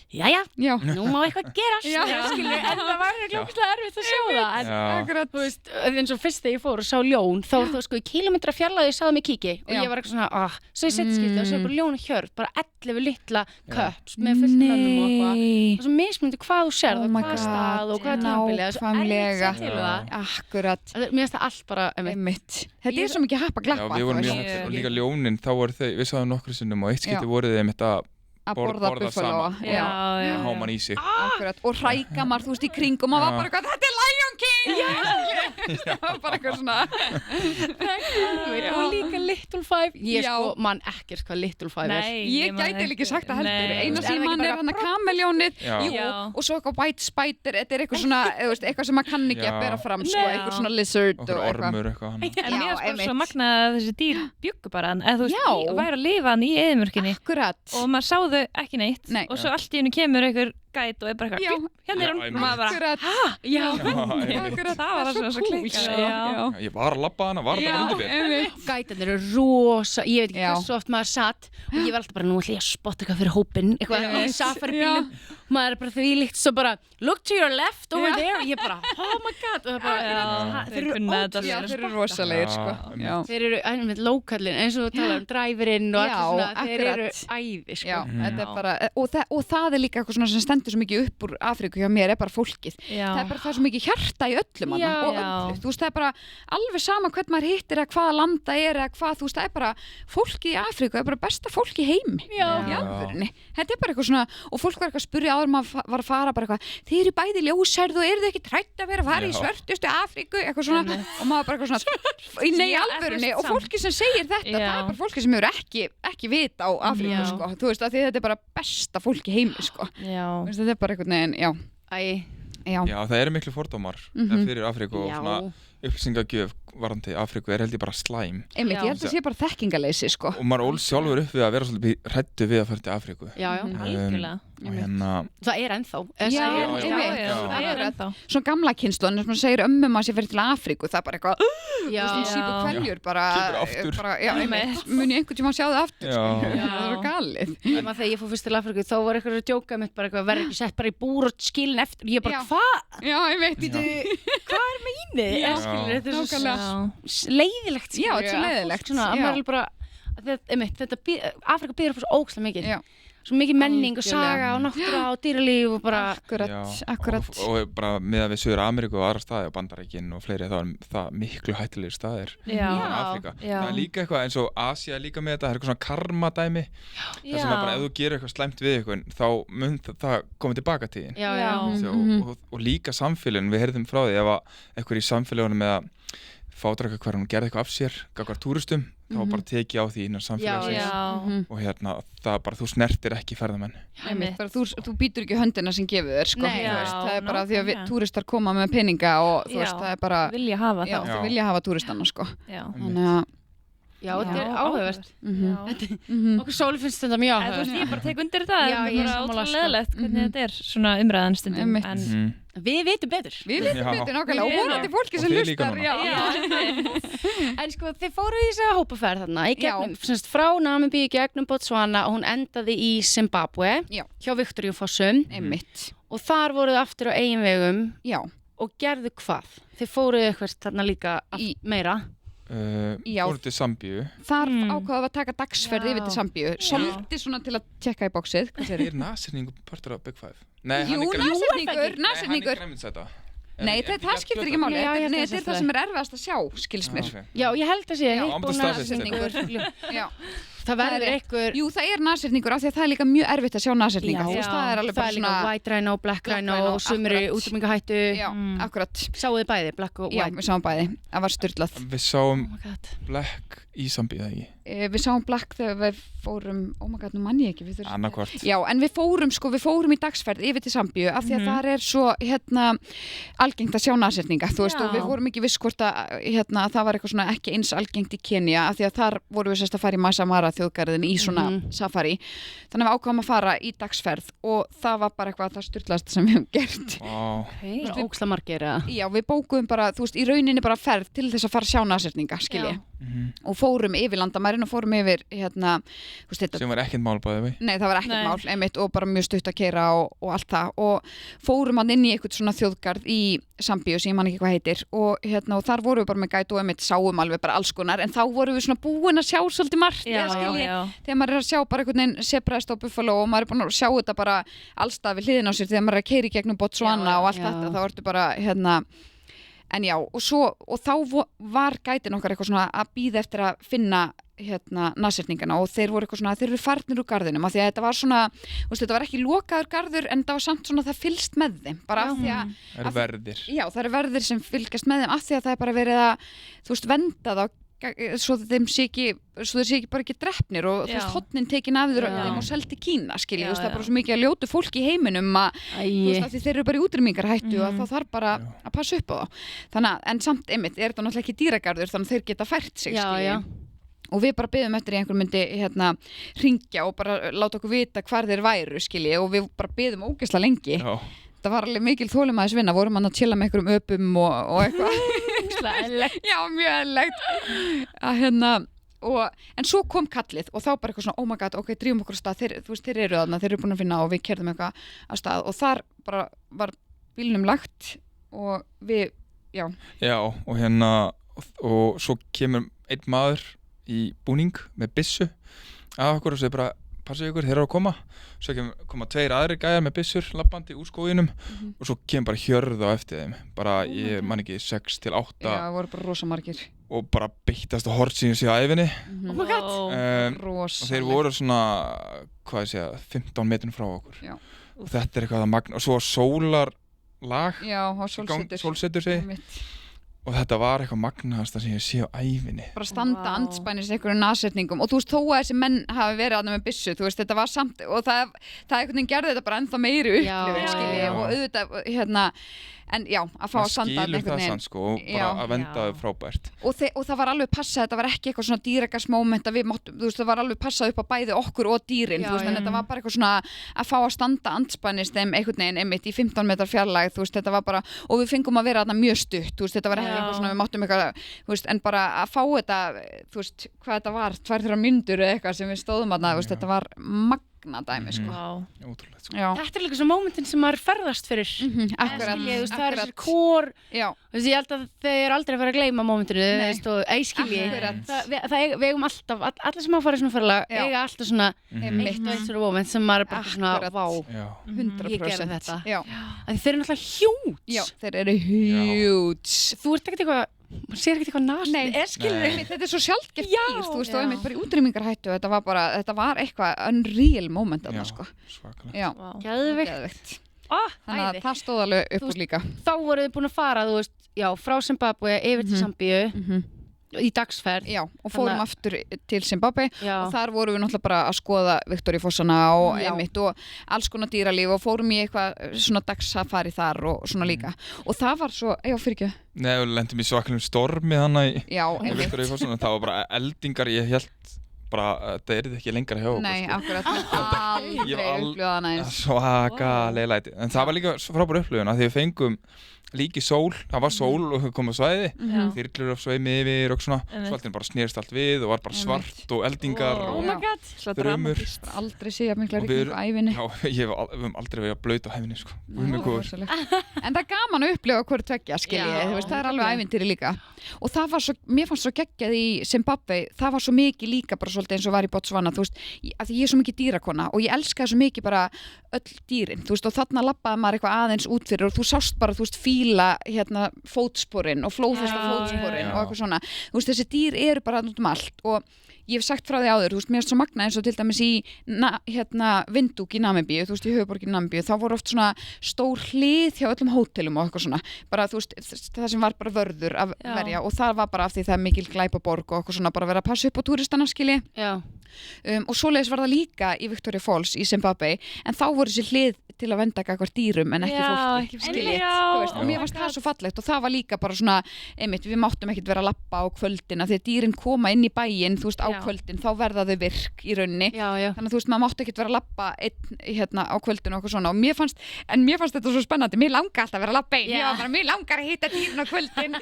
jæja, nú má eitthvað gerast skilur, en það var glókslega erfitt að sjá það en þú veist, eins og fyrst þegar ég fór og sá ljón þá var það sko í kilometra fjarlæði ég sáði mig kíki og ég var eitthvað svona, svo ég setskipti og svo bara ljón og hjörð, bara 11 litla köps með fullt mönnum og eitthvað og svo mismunandi hvað þú sérð og hvað stað og hvað tímabilið nákvæmlega til það akkurat mér finnst það allt bara þetta er svo mikið happa glappa við vorum líka ljónin, þá voru þau við sáðum nokkru sinnum og eitt skipti voru þau að borða buffalo háman í sig og hrækamar, þú veist, í kringum og maður bara, þetta er Lion King það var bara eitthvað svona og líka Little Five ég sko mann ekkert hvað Little Five er ég gæti líka sagt það heldur eina sem mann er hann að kameljónið og svo eitthvað White Spider þetta er eitthvað svona, eitthvað sem maður kann ekki að bera fram sko, eitthvað svona lizard og ormur en mér er bara svo magnað að þessi dýr bjuggu bara eða þú veist, væri að lifa hann í eyðimörkinni og maður sáðu ekki neitt og svo allt í hennu kemur einhver gæt og er bara eitthvað hérna er hún akkurat það var það svo klikk ég var að labba hana, var bara undir mér gætarnir eru rosa ég veit ekki hvað svo oft maður satt og ég var alltaf bara nú ætla ég að spotta eitthvað fyrir hópinn eitthvað í safaribílum maður er bara því líkt svo bara look to your left over there og ég bara oh my god og það bara þeir eru rosalegir sko þeir eru einmitt lókallin eins og þú talar driverinn og allir svona þeir eru æði sko þetta er bara og það er líka eitthvað svona sem stendur svo mikið upp úr Afríku hjá mér er bara fólkið það er bara það svo mikið hjarta í öllum og öllu þú veist það er bara alveg sama hvern maður hittir eða hvaða landa er eða hvað þú veist það er bara fólkið í Afríku er bara besta fólk í heimi í alvörunni þetta er bara eitthvað svona og fólk var eitthvað að spyrja áður maður var að fara bara eitthvað þið eru bæði ljósærð og eru þið ekki trætt að vera að fara í svörtustu Afríku eitthvað svona og maður bara eitthvað svona nei alvörunni og fólkið sem segir þetta það er bara fólkið sem hefur ekki vita á Afríku sko þú veist að þetta er bara besta fólk í heimi sko þetta er bara einhvern veginn já það eru miklu fordómar fyrir Afríku og svona upplýsingagjöf varðandi Afríku er held ég bara slæm ég held að það sé bara þekkingaleysi sko og maður ól sjálfur upp við að vera svolítið hræddu við að fara til Afríku algjörlega það er ennþá það er ennþá svona gamla kynslóðin sem segir maður sé fyrir til Afríku það er bara eitthvað sípu kveljur bara mun ég einhvern tíma að sjá það aftur það er galið þegar ég fór fyrst til Afríku þá var eitthvað að djóka mitt bara verður ekki sett bara í búr og skilin eftir og ég bara hvað er með íni þetta er svo leiðilegt Afríka býður upp svo ógeðslega mikið svo mikið menning og saga og náttúra og dýralíf og bara akkurat og bara með við Suður Ameríku og aðra staði og Bandaríkin og fleiri það miklu hættulegir staðir í Afríka það er líka eitthvað eins og Asía líka með þetta það er eitthvað svona karma dæmi það sem bara ef þú gerir eitthvað slæmt við eitthvað þá mun það koma tilbaka til þín og líka samfélagin við heyrðum frá því ef eitthvað í samfélagunum með að fátrækka hver hún gerði eitthvað af sér gagnvart túristum þá bara tekið á því innan samfélagsins og það er bara þú snertir ekki ferðamenn þú býtur ekki höndina sem gefur þér sko það er bara því að túristar koma með peninga og þú veist það er bara vilja hafa túristanna sko þannig að þetta er áhugavert okkur Sóli finnst þetta mjög áhugavert ég bara tek undir það það er bara ótrúlega leðilegt hvernig þetta er svona umræðan stundum en við vitum betur nákvæmlega og vonandi fólki sem hlustar en sko þið fóru í þessa hópaferð þarna í gegnum frá Namibíu í gegnum Botswana og hún endaði í Zimbabwe hjá Viktoríu Fossum og þar voruð aftur á eigin vegum og gerðu hvað? Þið fóruð eitthvað þarna líka meira fóruð til Sambíu þar ákvaðum að taka dagsferð yfir til Sambíu svolítið svona til að tjekka í bóksið er nashyrningur partur af Big Five? Nashyrningur Nei, það skiptir ekki máli þetta er það sem er erfiðast að sjá, skils mér Já, ég held að sé nashyrningur Það verður einhver Jú, það er nashyrningur af því að það er líka mjög erfitt að sjá nashyrninga það er alveg bara svona white rhino, black rhino og sumri útrýmingahættu akkurat Sáuðu bæði, black og white? Já, við sáum bæði, það var styrlað Við sáum black í Sambíu, eða ekki? Við sáum black þegar við fórum nú mann ég ekki annarkvort Já, en við fórum í dagsferð yfir til Sambíu af því að það er svo algengt að sjá nashyrninga þú veist og við vorum ekki viss hvort að það var eitthvað svona ekki eins algengt í Kenya af því að þar vorum við sérst að fara í Masai Mara þjóðgarðin í svona safari þannig að við ákváðum að fara í dagsferð og það var bara eitthvað það styrlaðast sem við hefum gert ógeðslega margir Já, við bókuðum bara, þú veist, í rauninni bara ferð til þess að fara að sjá nashyrninga skilji og fórum yfir landamærin og fórum yfir sem var ekkert mál bæði við. Nei, það var ekkert mál, einmitt, og bara mjög stutt að keyra og allt það og fórum hann inn í eitthvað svona þjóðgarð í Sambíu sem ég man ekki hvað heitir og og þar vorum við bara með gæti og einmitt sáum alveg bara alls konar en þá vorum við svona búin að sjá svolítið margt þegar maður að sjá bara einhvern veginn sebrest og buffalo og maður búin að sjá þetta bara allstað við hliðina á sér þegar maður að keyra í gegnum Botswana og allt þetta þá ertu bara en já, og þá var gætin okkar eitthvað svona að bíða eftir að finna nasirningana og þeir voru eitthvað svona, þeir eru farnir úr garðinum af því að þetta var svona, þetta var ekki lokaður garður en það var samt svona það fylgst með þeim bara af því að það eru verðir það eru verðir sem fylgast með þeim af því að það er bara verið að, venda þá svo þeir sé ekki bara ekki drepnir og hotnin tekin af þeim og seldi Kína skilji, það er bara svo mikið að ljótu fólk í heiminum að því þeir eru bara í útrýmingarhættu og þá þarf bara að passa upp á þá þannig að, en samt einmitt er þetta náttúrulega ekki dýragarður þannig að þeir geta fært sig skilji og við bara biðum eftir einhver myndi hringja og bara láta okkur vita hvar þeir væru skilji og við bara biðum ógeðslega lengi það var alveg mikil þolinmæðisvinna vorum hann að chilla með einhverjum öpum og eitthvað já, mjög eðlilegt en svo kom kallið og þá bara eitthvað svona oh my god, ok, drífum okkur á stað þeir eru þarna, þeir eru búin að finna og við keyrðum eitthvað á stað og þar bara var bílnum lagt og við, já og svo kemur einn maður í búning með byssu af okkur og segir bara passið ykkur, þeir eru að koma svo koma tveir aðrir gæjar með byssur labbandi úr skóginum og svo kemur bara hjörð á eftir þeim bara, ég man ekki, 6 til 8 já, það voru bara rosa margir og bara beittast á hortsíðin sig á æfinni oh my god og þeir voru svona, hvað ég segja 15 metrum frá okkur og þetta er eitthvað að magna og svo sólarlag sólsetur sig og þetta var eitthvað magnaðasta sem ég sé á ævinni bara standa andspænis einhverjum nasetningum og þú veist þó að þessi menn hafi verið aðna með byssu þú veist þetta var samt og það einhvern veginn gerði þetta bara ennþá meiri upplifun skilji og auðvitað en já, að fá að standa skilur það sann sko og bara að venda þau frábært og það var alveg passað, þetta var ekki eitthvað svona dýragasmoment að við máttum, þú veist, það var alveg passað upp á bæði okkur og dýrin, þú veist, en þetta var bara eitthvað svona að fá að standa andspænis þeim einhvern veginn einmitt í 15 metrar fjarlægð, þú veist, þetta var bara og við fengum að vera þarna mjög stutt, þú veist, þetta var ekki eitthvað svona við máttum eitthvað, þú veist, en bara að fá þetta, þú veist, hvað þetta var 2-3 mínútur eða eitthvað sem við stóðum þarna, þú veist, þetta var dæmi, sko. Ótrúlegt, sko. Þetta er líka svo mómentin sem maður ferðast fyrir akkurat, það er þessi kór ég held að þeir aldrei fara að gleyma mómentinu við eigum alltaf allir sem að fara í svona ferðalag eiga alltaf svona eitt og eitt svona moment sem maður er bara svona vá, 100% ég gerði þetta þeir eru náttúrulega hjúts þeir eru hjúts þú ert ekkert eitthvað maður sér ekkert eitthvað næst þetta er svo sjálfgeft dýr þú veist, og einmitt bara í útrýmingarhættu þetta var eitthvað unreal moment að það sko geðveikt þannig að það stóð alveg upp úr líka þá voruð þið búin að fara, þú veist, frá Zimbabwe yfir til Sambíu í dagsferð og fórum aftur til Zimbabwe og þar vorum við náttúrulega bara að skoða Viktoríufossana og einmitt og alls konar dýralíf og fórum í eitthvað svona dagsafari þar og svona líka og það var svo, fyrirgjöð Nei, við lendum í svakalum stormi þannig í Viktoríufossana, það var bara eldingar, ég held bara, það er ekki lengra hjá okkur Nei, akkurat, aldrei upplöðana eins svakalega læti, en það var líka frábær upplöðuna því við fengum líki sól, það var sól og við komum á svæði þyrlur af sveimi yfir og svona svo alltaf bara snerist allt við og var bara svart og eldingar og þrumur aldrei sé ég mikla rigningu á ævinni við höfum aldrei verið að blauta á ævinni sko. en það er gaman að upplifa hverju tveggja skilji, það er alveg ævintýri líka og það var svo, mér fannst svo geggjað í Zimbabwe, það var svo mikið líka bara svolítið eins og var í Botswana, þú veist að því ég er svo mikið dýrakona og ég elskaði svo mikið bara öll dýrin, þú veist, og þarna labbaði maður eitthvað aðeins út fyrir og þú sást bara, þú veist, fíla fótsporin og flóðfesta fótsporin og eitthvað svona, þú veist, þessi dýr eru bara út allt og ég hef sagt frá því áður, þú veist, mér er svo magna eins og til dæmis í Windhoek í Namibíu, þú veist, í höfuðborgin Namibíu, þá voru oft svona stór hlið hjá öllum hótelum og eitthvað svona, bara þú veist, það sem var bara vörður að verja og það var bara af því það er mikil glæpaborg og eitthvað svona, bara vera að passa upp á túristana, skilji. og svoleiðis var það líka í Victoria Falls í Zimbabwe en þá voru þessi hlið til að venda gagnvart dýrum en ekki fólki og mér fannst það svo fallegt og það var líka bara svona einmitt, við máttum ekkert vera að labba á kvöldin af því að dýrin koma inn í bæinn þú veist á kvöldin, þá verða þau virk í rauninni þannig að þú veist, maður mátti ekkert vera að labba hérna á kvöldin og eitthvað svona og mér fannst þetta svo spennandi, mér langar alltaf að vera að labba einn, mér langar að hitta dýrin á kvöldin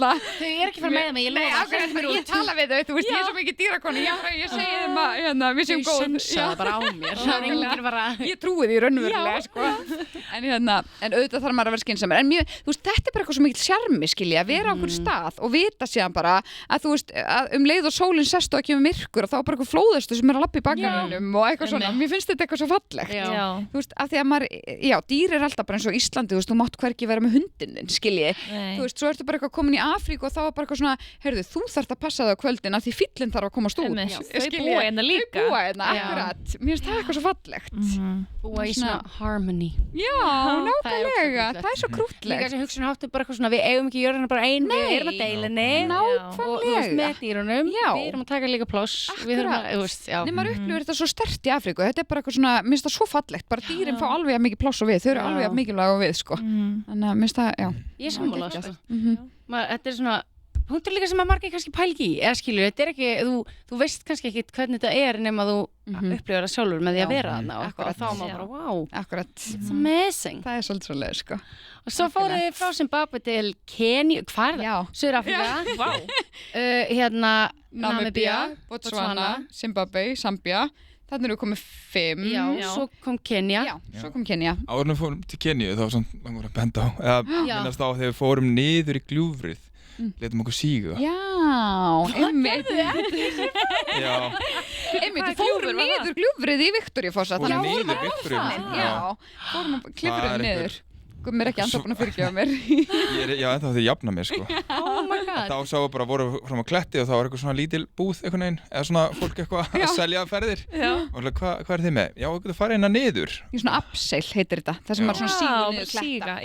þau ekki fara með mig, ég tala við þau, þú veist, ég er svo mikið dýrakonu ég segi þeim að við séum góð ég trúi því raunverulega sko. en auðvitað þarf maður að vera skynsamur en þú veist, þetta er bara eitthvað svo mikil sjarmi skilja, að vera á einhverju stað og vita síðan bara að þú veist, að leið og sólinn sest og ekki með myrkur og þá bara eitthvað flóðastu sem er að labba í bakgrunninum og eitthvað svona, mér finnst þetta eitthvað svo fallegt þú veist, af því að maður, dýr er alltaf bara eins og Íslandi, þú veist, þú mátt hvergi vera með hundinn skilji, þú veist, svo ertu bara eitthvað komin í Afríku og þá er bara eitthvað svona, heyrðu, þú þarft að passa það á kvöldin að því fíllinn þarf að komast út þau búa hérna líka akkurat, mér finnst það eitthvað svo fallegt búa í svona harmony nákvæmlega, það er svo krúttlegt líka sem hugsunarháttu bara eitthvað svona við eigum ekki jörðina bara ein, við erum að deilinni og þú veist með dýrunum við erum að taka líka pláss maður upplifir þetta svo sterkt í Afríku þetta er bara eitthvað svona, minnst það svo fallegt bara dýrin fá alveg að mikið pláss og við, þau eru alveg að mikilvæg og við sko þannig að minnst það, ég er sammála þetta er svona punktur líka sem að margir kannski pæl ekki í eða skilur, þetta er ekki, þú veist kannski ekki hvernig þetta er nema þú upplifir það sjálfur með því að vera þarna og eitthvað, þá maður bara, wow, it's amazing það er svolítið svolítið, sko og svo fóruð þið frá Zimbabwe til Kenya, hvað er það? Suður-Afrika hérna, Namibia, Botswana, Zimbabwe, Zambia þannig eru komið 5 svo kom Kenya áður en við fórum til Kenya þá var svona langar að benda á eða minnast á þegar við fórum niður í gljúfrið letum okkur síga einmitt við fórum niður gljúfrið í Viktoríufossa fórum niður Viktoríu fórum klifrið niður mér er ekki enda búin að fyrirgefa mér já, en þá þau jafna mér sko þá sáum við bara, vorum við fram á kletti og þá var eitthvað svona lítil búð einhvern veginn eða svona fólk eitthvað að selja ferðir og hvað er þið með? Já, við getum farið inn að niður í svona abseil heitir þetta, það sem var svona sígur niður kletta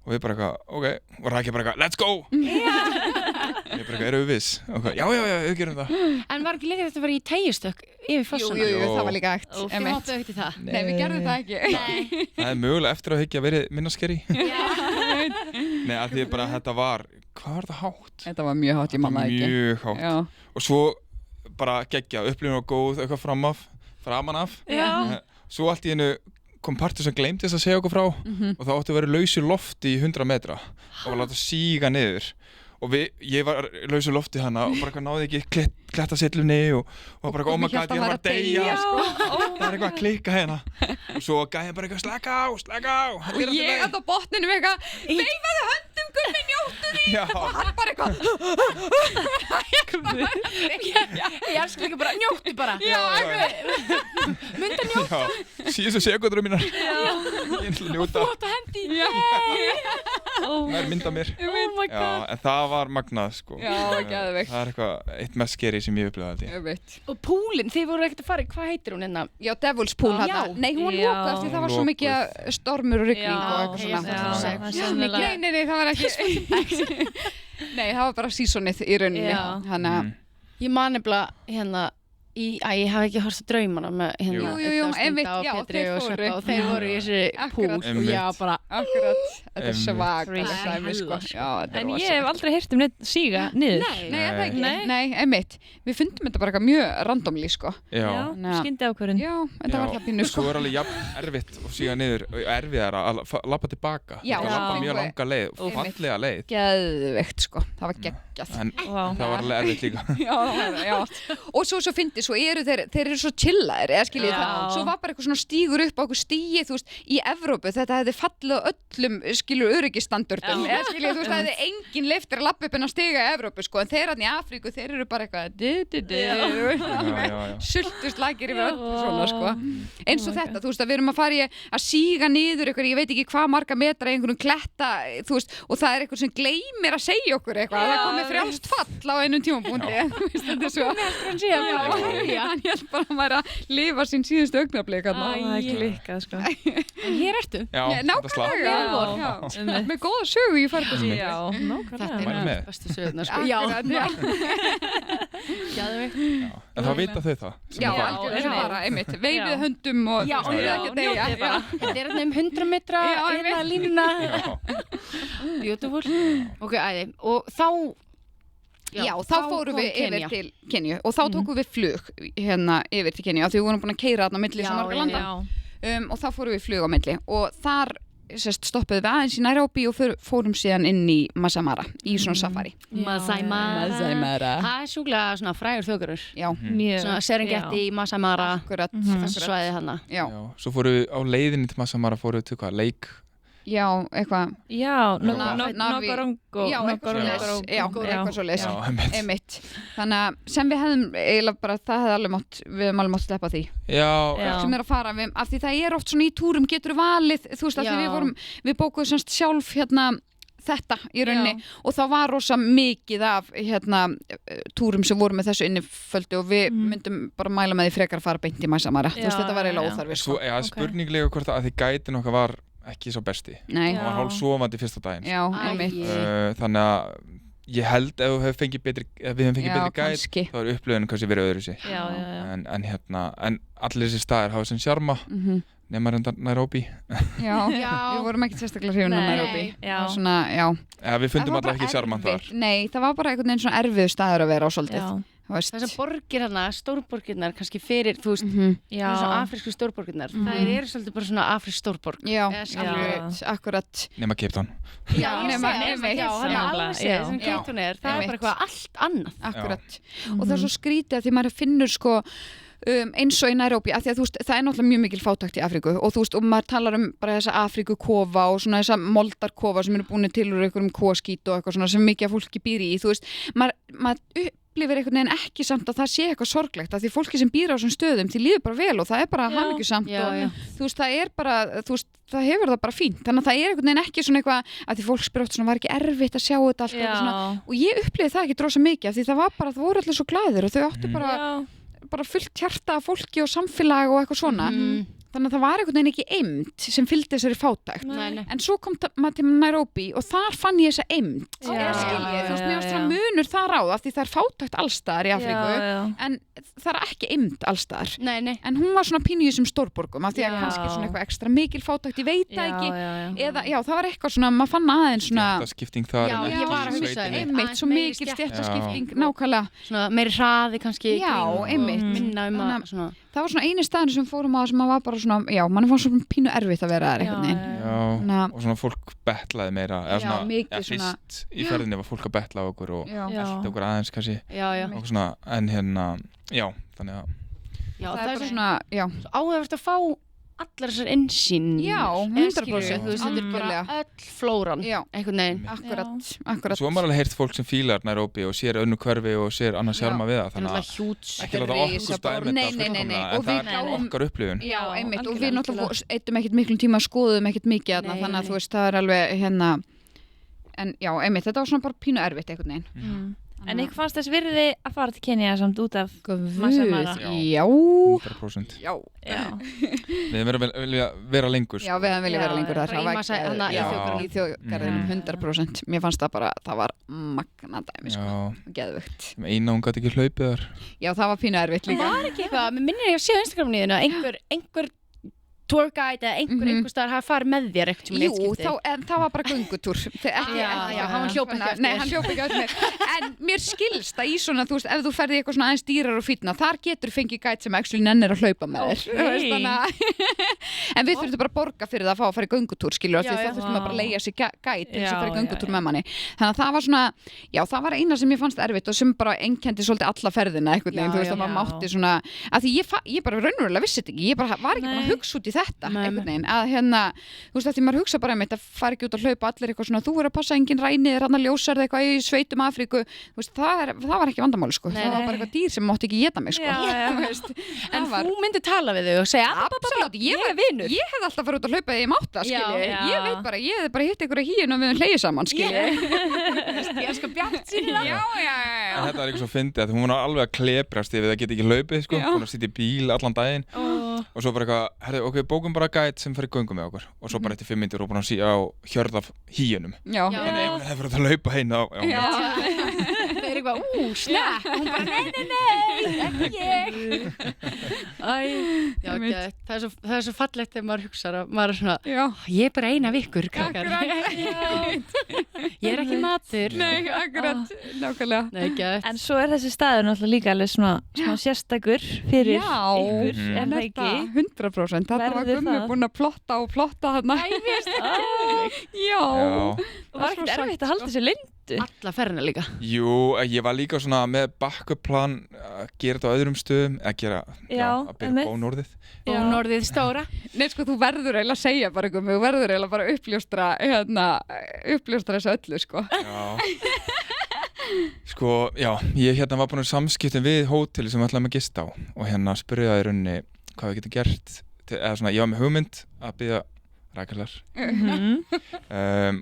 og við bara eitthvað, ok, og Raki bara eitthvað, let's go ég bara eitthvað, erum við viss? Já, við gerum það en var ekki líka þetta að vera í teygjustökk yfir fossana? Jú, það var líka hægt þið máttu ekkert í það? Nei, við gerðum það ekki það er mögulega eftir að higgja að verið minna skeri nei, að því bara þetta var hvað var það hátt? Þetta var mjög hátt, ég manna ekki mjög hátt og svo bara geggja, upplifin var góð eitthvað framan af svo allt í einu kom partur sem gleymdi þess að segja okkur frá og þá áttu að vera lausur lofti í 100 metra og var látað síga niður og ég var lausur lofti hana og bara náði ekki klettasillunni og bara oh my god, ég var að deyja það var eitthvað að klikka hérna og svo gæði bara eitthvað slaka á og ég á botninu með eitthvað veifaðu höndum gummi, njóttu því og hann bara eitthvað ég elskar líka bara, njóttu bara mynda njóttu síðustu sekundur mínar ég ætla að njóta flott að hendi það er mynda mér en það var magnað sko það er eitthvað eitt mest skeri sem ég upplifði og púlinn, þið voru ekkert að fara hvað heitir hún hérna? Já, Devil's Pool nei, hún var lokað því það var svo mikið stormur og rigning og eitthvað svona nei, það var ekki nei, það var bara seasonið í rauninni ég man nefnilega hérna ég hafi ekki hort að draumana með hérna Stunda og Petri og Sveppa og þeir voru í þessi púl og ég var bara þetta er svakalega dæmi sko en ég hef aldrei heyrt neitt síga niður nei, einmitt við fundum þetta bara eitthvað mjög randomly sko skyndi ákvörðun þetta var alltaf pínu sko svo er alveg jafn erfitt að síga niður og erfiðar að labba tilbaka að labba mjög langa leið og fallega leið geðveikt sko, það var geggjað það var alveg erfitt líka og svo fyndi svo eru þeir eru svo chillaðir eða skiljið svo var bara eitthvað svona stígur upp á okkur stíi þú veist, í Evrópu þetta hefði fallið á öllum skilur öryggistandardum eða skiljið þú veist, það hefði engin leiftir að lappa upp en að stiga í Evrópu sko en þeir hann í Afríku, þeir eru bara eitthvað sultust lagir yfir öll svona sko eins og þetta, þú veist, að við erum að fara í að síga niður eitthvað, ég veit ekki hvað marga metra í einhvern kletta, þú veist, og það er eitthvað sem gleymir að segja okkur eitthvað, það komið frjálst fall á einum tímapunkti þetta er svo hann held bara að maður að lifa sín síðustu augnablik það klikkað sko. En hér ertu. Nákvæmlega. Með góða sögu í farkasínu. Já, nákvæmlega. Þetta bestu sögurnar sko. Já. En þá vita þau það. Já, algjörlega bara, einmitt. Veifið höndum og njótið bara. Þetta 100 metra eða línuna. Beautiful. Ok, æði. Og þá þá fórum við yfir til Kenju og þá tókum við flug hérna yfir til Kenju af því við vorum búin að keyra þarna á milli svo marga landa og þá fórum við flug á milli og þar stoppuðum við aðeins í Nairobi og fórum síðan inn í Masai Mara í svona safari. Masai Mara. Það sjúklega svona frægur þjóðgarður. Já. Svona Serengeti, Masai Mara. Akkurat. Þessu svæði þarna. Já. Svo fórum við á leiðinni til Masai Mara fórum við til hvað, Lake? Já, eitthvað. Já, Ngorongo. Já, eitthvað svoleiðis. Einmitt. Þannig að sem við hefðum eiginlega bara, það hefði alveg við hefðum alveg mátt sleppa því. Já. Sem að fara við, af því það oft svona í túrum getur valið, þú veist, af því við bókuðum semst sjálf hérna þetta í rauninni og þá var rosa mikið af hérna túrum sem voru með þessu inniföldu og við myndum bara mæla með því frekar að fara beint í Masai Mara. Þú veist, þetta var eiginlega óþarfi. Svo, spurninglega hvort að því gætin okkar var ekki svo besti. Nei. Hann var hálfsofandi fyrsta daginn. Já, einmitt. Þannig að ég held ef við hefum fengið betri gæt, þá upplöðinu kannski verið öðru sig. En allir þessi staðir hafa sem sjarma, nema Nairobi. Já, við vorum ekki sérstaklega hrifin af Nairobi. Svona, við fundum allavega ekki sjarman þar. Nei, það var bara einhvern veginn svona erfiðu staður að vera á svolítið. Þessar borgir hana, stórborgirnar kannski fyrir, þú veist, þessar afrísku stórborgirnar, það svolítið bara svona afrísk stórborg. Já, akkurat. Nema Cape Town. Já, nema alveg séð sem Cape Town það bara eitthvað allt annað. Akkurat. Og það svo skrítið að því maður finnur sko eins og í Nairobi, af því að þú veist, það náttúrulega mjög mikil fátækt í Afríku og þú veist, og maður talar bara þessa Afríkukofa og svona þessa moldarkofa sem búin til úr einhverjum kóaskít og eitthvað svona sem mikið af fólki býr í, þú veist, maður upplifir einhvern veginn ekki samt að það sé eitthvað sorglegt af því fólki sem býr á þessum stöðum því líður bara vel og það bara hamingjusamt og þú veist, það bara, þú veist, það hefur það bara fínt, þannig að það einhvern veginn ekki svona eitthvað að því fólk spyr oft svona, var ekki erfitt að sjá þetta allt og svona, og ég upplifði það ekki drosa mikið af því það var bara, það voru allir svo glaðir og þau áttu bara fullt hjarta af fólki og samfélag og eitthvað svona þannig að það var einhvern veginn ekki eymd sem fylgdi þessari fátækt en svo kom maður til Nairobi og þar fann ég þessa eymd eða skiljið, þú veist, mér varst það munur þar á af því það fátækt allstaðar í Afríku en það ekki eymd allstaðar en hún var svona pínu í þessum stórborgum af því að kannski svona eitthvað ekstra mikil fátækt ég veit það ekki, eða það var eitthvað svona maður fann aðeins svona stéttaskipting þar ég var að hugsa einmitt, svo mikil stéttaskipting nákvæmlega svona meiri hraði kannski minna svona það var svona eini staðin sem fórum á sem maður var bara svona, mann fannst svona pínu erfitt að vera þar einhvern veginn. Og svona fólk betlaði meira, eða svona, fyrst í ferðinni var fólk að betla á okkur og elda okkur aðeins kannski. Og svona, en hérna, þannig að. Það er bara svona, áhugavert að fá allar þessar innsýn 100% þú veist, þetta bara öll flóran einhvern veginn akkurat svo maður alveg heyrt fólk sem fílar Nairobi og sér önnu hverfi og sér annars sjarma við það þannig að ekki láta okkur stæmi þetta en það er okkar upplifun einmitt og við náttúrulega eittum ekkert miklum tíma skoðum ekkert mikið þannig að þú veist það er alveg hérna en einmitt þetta var svona bara pínu erfitt einhvern veginn En ykkur fannst þess virði að fara til Kenya samt út af Masai Mara? Já 100% Við hefum vilja vera lengur Já, við hefum vilja vera lengur þar í þjóðgarðinum 100% Mér fannst það bara, það var magnadæmi geðvögt Eina hún gæti ekki hlaupið þar Já, það var pínu erfitt líka Það var ekki eitthvað, mér minnir ég að séu Instagram-níðinu einhver tourguide eða einhver staðar hafa farið með þér Jú, en það var bara göngutúr hann hljóp ekki Nei, hann hljóp ekki eftir En mér skilst að í svona, þú veist, ef þú ferði eitthvað svona aðeins dýrar og fínna, þar getur fengið guide sem actually nennir að hlaupa með þér En við þurftum bara að borga fyrir það að fá að fara í göngutúr, skilur þá þurftum að bara leigja sér guide til þess að fara í göngutúr með manni Þannig að það var svona, það var eina sem ég fannst erfitt og sem bara einkenndi svolítið alla ferðina einhvern veginn, þú veist, að maður mátti svona að því ég bara raunverulega vissi þetta ekki, ég bara var ekki bara að hugsa út í þetta einhvern veginn, að þú veist, því maður hugsa bara að fara ekki út að hlaupa allir eitthvað svona, þú verður að passa engin rænir, ljósarð eitthvað í sveitum Afríku, þú veist, það var ekki vandamáli, sko, það var bara eitthvað dýr sem mátti ekki éta mig, sko. En þú myndir tala við þau og segja, ég er vinur. Ég hef alltaf farið út að hlaupa þegar ég mátt það, skilji, ég veit bara, ég hef bara hitt einhverja hýjun og við höfum hlegið saman, skilji. Ég elskar Bjartsýnina. Já. Þetta var eitthvað svo fyndið að hún var alveg að kleprast yfir það geti ekki hlaupið, sko, hún var að sitja í bíl allan daginn og svo bara eitthvað, herðu, ok, bókum bara gæt sem fer í göngu með okkur og svo bara eftir 5 mínútur og búin að síða á hjörð af hýjunum. Þannig að ef hún hefur að hlaupa heina á Það er eitthvað, snakk, hún bara, nei, ekki ég. Það er svo fallegt þegar maður hugsar að maður er svona, ég er bara eina af ykkur, krakkar. Ég er ekki matur. Nei, akkurat, nákvæmlega. En svo er þessi staður náttúrulega líka alveg svona sérstakur fyrir ykkur, en það ekki? 100%, þetta var Gummi búin að plotta þarna. Já. Og var ekkert erfitt að halda sér leyndu? Alla ferðina líka. Jú, ég var líka svona með backup plan að gera þetta á öðrum stöðum, að byrja bónorðið. Bónorðið stóra. Nei, sko, þú verður eiginlega að segja bara Gummi, þú verður eiginlega bara að uppljóstra þessu öllu, sko. Já. Sko, ég var búin að samskiptum við hóteli sem við ætlaðum að gista á og spurði það í rauninni hvað við getum gert, eða svona, ég var með hugmynd að biðja Rakelar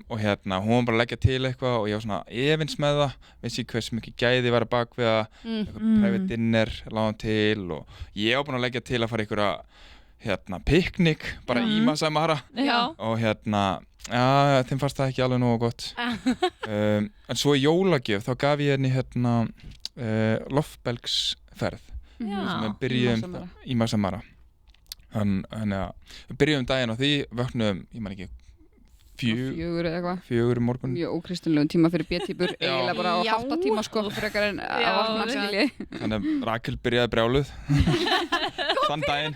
og hún var bara að leggja til eitthvað og ég var svona efins með það, vissi hversu mikið gæði var að bak við það, eitthvað private dinner láðum til og ég var búin að leggja til að fara einhverja piknik bara í Masai Mara og þeim fannst það ekki alveg nógu gott en svo í jólagjöf þá gaf ég henni Lofbelgsferð sem við byrjuðum í Masai Mara. Þannig að við byrjuðum daginn á því, vöknuðum, ég man ekki, 4 morgun. Mjög ókristilegum tíma fyrir B-típur, eiginlega bara á 8 tíma sko, frekar en að vakna skilji. Þannig að Rakel byrjaði brjáluð. Þann daginn.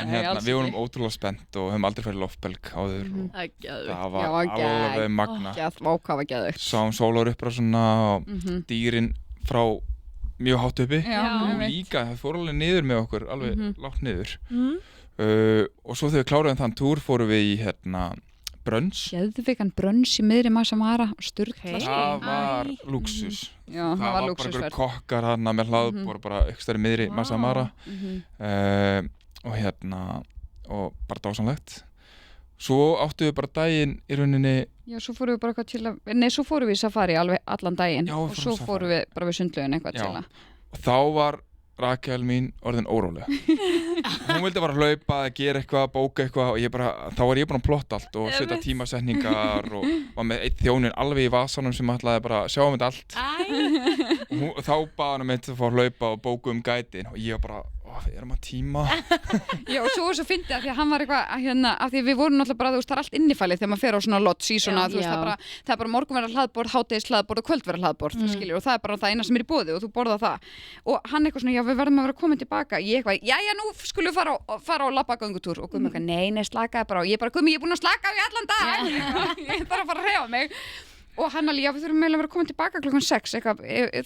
En við vorum ótrúlega spennt og höfum aldrei farið Lofbelg áður. Það var alveg magna. Vákafa geðugt. Sáum sólarupprásina og dýrin frá mjög hátt uppi og líka það fór alveg niður með okkur, alveg lágt niður og svo þegar við kláruðum þann túr fórum við í brunch. Geðveikan brunch í miðri Masai Mara og sturla. Það var lúxus. Það var bara einhverjum kokkar þarna með hlaðborð bara ykkur í miðri Masai Mara og bara dásamlegt. Svo áttum við bara daginn í rauninni. Já, svo fórum við bara eitthvað svo fórum við í safari allan daginn og svo fórum við bara við sundlaugin eitthvað til að. Og þá var Rakel mín orðin óróleg. Hún vildi bara hlaupa, gera eitthvað, bóka eitthvað og þá var ég búin að plotta allt og setja tímasetningar og var með einn þjónin alveg í vasanum sem ætlaði bara að sjá um þetta allt. Og þá baði hann að fá að hlaupa og bóka gætin og ég var bara við erum að tíma. Já, og svo var svo fyndið að því að hann var eitthvað af því við vorum náttúrulega bara, það er allt innifælið þegar maður fer á svona lots í svona, það er bara morgunverðar hlaðborð, hádegishlaðborð og kvöldverðar hlaðborð, skilur, og það er bara það eina sem er í boði og þú borðar það. Og hann eitthvað svona, já, við verðum að vera komin tilbaka. Ég eitthvað, jæja, nú skulum við fara á labbagöngutúr og Gummi eitthvað, nei, slakaði bara og ég bara, Gummi, ég er búin að slaka á í allan dag. Ég þarf að fara að hreyfa mig. Og hann alveg, já, við þurfum eiginlega að vera komin tilbaka klukkan 6 eitthvað,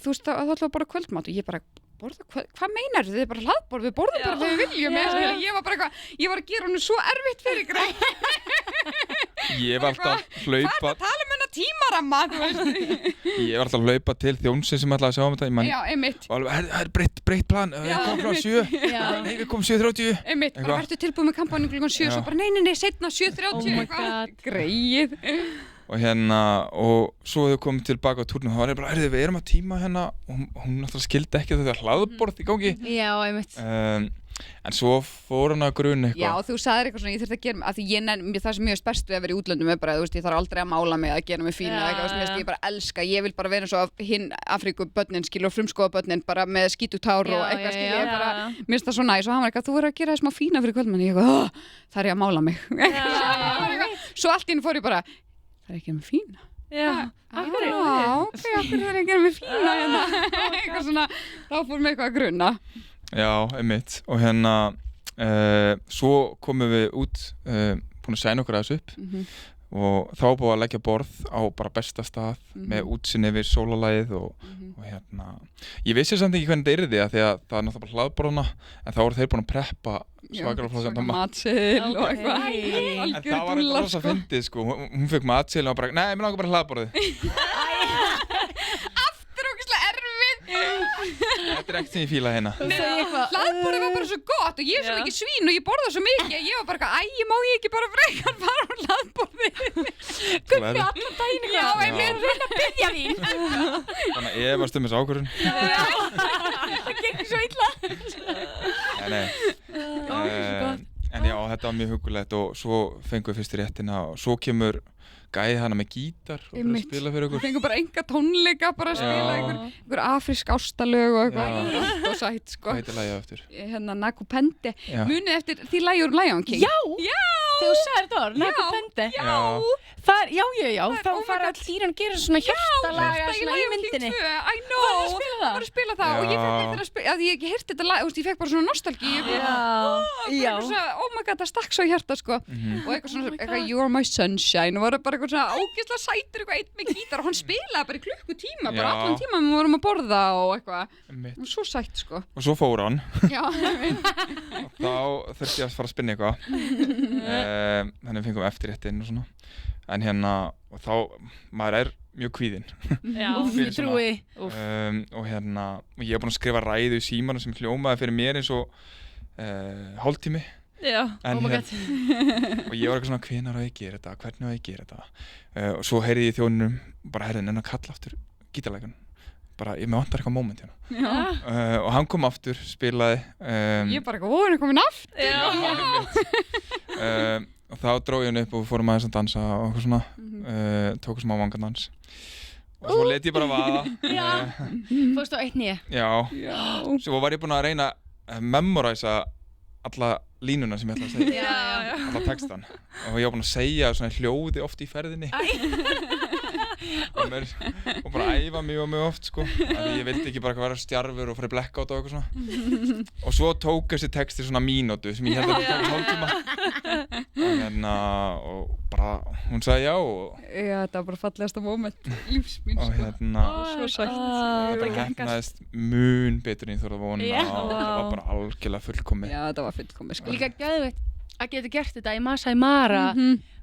þú veist, það ætlaði bara kvöldmat og ég bara, hvað meinar þið? Þið er bara hlaðborð, við borðum bara þegar við viljum. Ég var bara eitthvað, ég var að gera henni svo erfitt fyrir ykkur. Ég var alltaf að hlaupa. Hvað er að tala hennar tímaramma, þú veist? Ég var alltaf að hlaupa til þjónsins sem ætlaði að sjá þetta. Já, einmitt. Og alveg, það er breytt plan, við komum frá 7. Nei, við komum 7:30. Einmitt, bara verður tilbúið með kampanju klukkan 7 svo bara, nei, seinna 7:30. Greið. Og svo þau komum tilbaka á túrnum og það var bara, við erum að tíma og hún náttúrulega skildi ekki þetta hlaðborð í gangi. Já, einmitt. En svo fór hann að gruna eitthvað. Já, þú sagðir eitthvað svona, ég þurfti að gera, af því það sem mjög best við að vera í útlöndum er bara, þú veist, ég þarf aldrei að mála mig, að gera mig fína, eitthvað sem ég bara elska, ég vil bara vera eins og hinn Afríkubörnin, skilur, og frumskóðabörnin, bara með skítutár og eitthvað, skilur, ég bara, mér finnst það svo næs og hann var eitthvað, þú verður að gera það smá fína fyrir kvöldmann, ég eitthvað, það er ég að mála mig. Svo allt í einu fór ég bara, það er ekki að mig fína. Já, okkur það er ekki að mig fína eitthvað svona, þá fór mig eitthvað að grunna. Já, einmitt. Og svo komum við út, búin að sæna okkur aðeins upp og þá búið að leggja borð á bara besta stað með útsinni yfir sólarlagið og hérna ég vissi samt ekki hvernig þetta yrði því að það er náttúrulega hlaðborðana en þá voru þeir búin að preppa svakalega matseðil og eitthvað en það var eitthvað rosa fyndið sko hún fekk matseðil og bara nei, mér langar bara hlaðborðið Þetta er ekkert sem ég fíla hérna Hlaðborðið var bara svo gott og ég er svo mikið svín og ég borða svo mikið ég var bara má ég ekki bara frekar fara á hlaðborðið Gummi allan daginn Já, ég er reyna að byrja þín Þannig að efast þessu ákvörðun Það gengur svo illa En já, þetta var mjög hugulegt og svo fengum við fyrst í réttina og svo kemur gæði hana með gítar og fyrir að spila fyrir okkur. Við fengum bara enga tónleika, bara að spila einhver afrísk ástalög og eitthvað. Allt og sætt, sko. Hvað heitir lagið eftir? Hérna Nakupende. Munið eftir því lagi úr Lion King. Já! Þegar þú sagðir þetta var, Nakupende. Já. Þá fara all dýran að gera svona hjartalaga svona í myndinni. I know! Var að spila það og ég fekk bara til að spila, því ég heyrti þetta lag, ég fekk bara svona nostalgíu. Oh my god, það stakk svo í hjarta, sko. Og eitthvað You're my sunshine og var bara eitthvað svona ógeðslega sætur eitthvað einn með gítar og hann spilaði bara í klukkutíma bara allan tíma við vorum að borða og eitthvað og svo sætt sko og svo fór hann já og þá þurfti ég að fara að spinna eitthvað þannig við fengum eftirréttinn og svona en hérna og þá maður er mjög kvíðinn ég trúi og hérna og ég hef búin að skrifa ræðu í símanum sem hljómaði fyrir mér eins og hálftími en og ég var eitthvað svona hvenær á ég gera þetta, hvernig á ég gera þetta og svo heyrði ég í þjóninum bara herðin en að kalla aftur gítarleikan bara ég með vantar eitthvað moment hérna og hann kom aftur, spilaði ég bara eitthvað, hann er komin aftur og þá dró ég hann upp og við fórum aðeins að dansa og eitthvað svona tókum smá vangadans og svo let ég bara vaða fórstu á eitt nýja já, svo var ég búin að reyna að memoræsa alla línuna sem ég ætla að segja alla textan og ég var búin að segja svona hljóði oft í ferðinni og bara æfa mjög oft sko að ég vildi ekki bara vera stjarfur og fara í blackout og eitthvað svona og svo tók þessi texti svona mínútu sem ég held að það tók hálftíma og hérna og bara hún sagði já og þetta var bara fallegasta moment lífsmín og hérna svo sætt það bara hefnaðist mun betur en ég þorði að vona og það var bara algjörlega fullkomið já þetta var fullkomið sko líka geðveikt að geta gert þetta í Masai Mara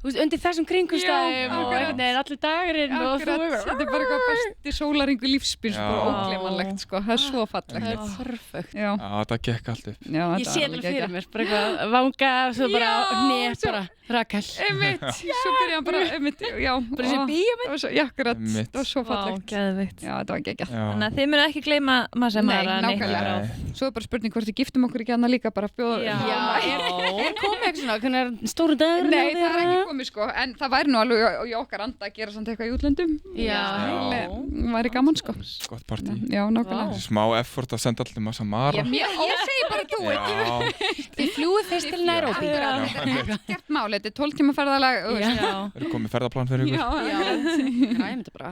undir þessum kringumstæðum og einhvern veginn allir dagurinn og þú þetta er bara eitthvað besti sólaringu lífsbyrns bara ógleymanlegt sko, það er svo fallegt það er perfekt já, það gekk allt upp ég sé þetta fyrir mér, bara eitthvað vanga svo bara nýtt, bara Rakel svo byrja hann bara bara þessi bíómynd akkurat, það var svo fallegt já, þetta var geggjað þannig að þið munu ekki gleyma Masai Mara nákvæmlega, svo er bara spurning hvort við giftum okkur ekki annað líka bara er komið eitthvað svona, hvernig er stóru dagur nei, það er ekki komið sko, en það væri nú alveg í okkar anda að gera samt eitthvað í útlöndum væri gaman sko gott partí já, nákvæmlega smá effort að senda allir Masai Mara ég segi bara þú þið fljúið fyrst til Nairobi gert máli, þetta er 12 tíma ferðalag það er komið ferðaplan fyrir ykkur græmið þetta bara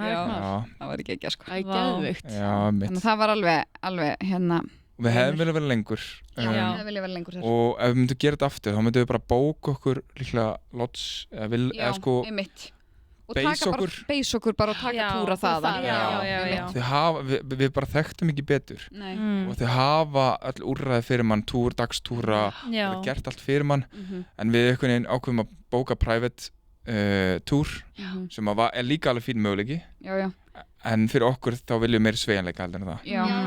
það var ekki ekki sko þannig að það var alveg hérna við hefðum viljað vera lengur og ef við myndum gera þetta aftur þá myndum við bara bóka okkur líklega lots eða sko beis okkur bara og taka túra þaðan við bara þekktum ekki betur og þau hafa öll úrræði fyrir mann dagstúra, það er gert allt fyrir mann en við einhvern veginn ákveðum að bóka private túr sem er líka alveg fín möguleiki en fyrir okkur þá viljum við meira sveigjanleika heldur en það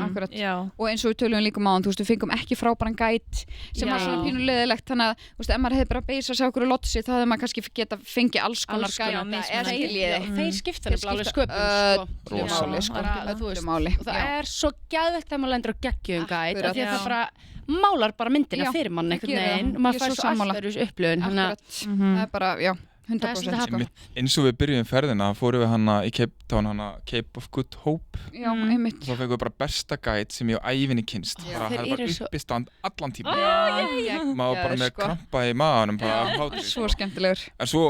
akkurat og eins og við töluðum líka á við fengum ekki frábæran gæt sem var svona pínu leðilegt þannig að ef maður hefði bara beisa sig okkur á lotsi þá hefði maður kannski geta fengið alls konar gæt þeir skipta alveg sköpum og það er svo gæðvegt þegar maður lendur á geggjum gæt af því að það bara málar bara myndina fyrir mann einhvern veginn og maður fær svo allverðus upplifun það er bara, 100% eins og við byrjum ferðina fórum við hana í Cape Town Cape of Good Hope og þá fengum við bara besta gæt sem ég á ævinni kynst það er bara uppistand allan tíma maður bara með krampa í maðanum svo skemmtilegur en svo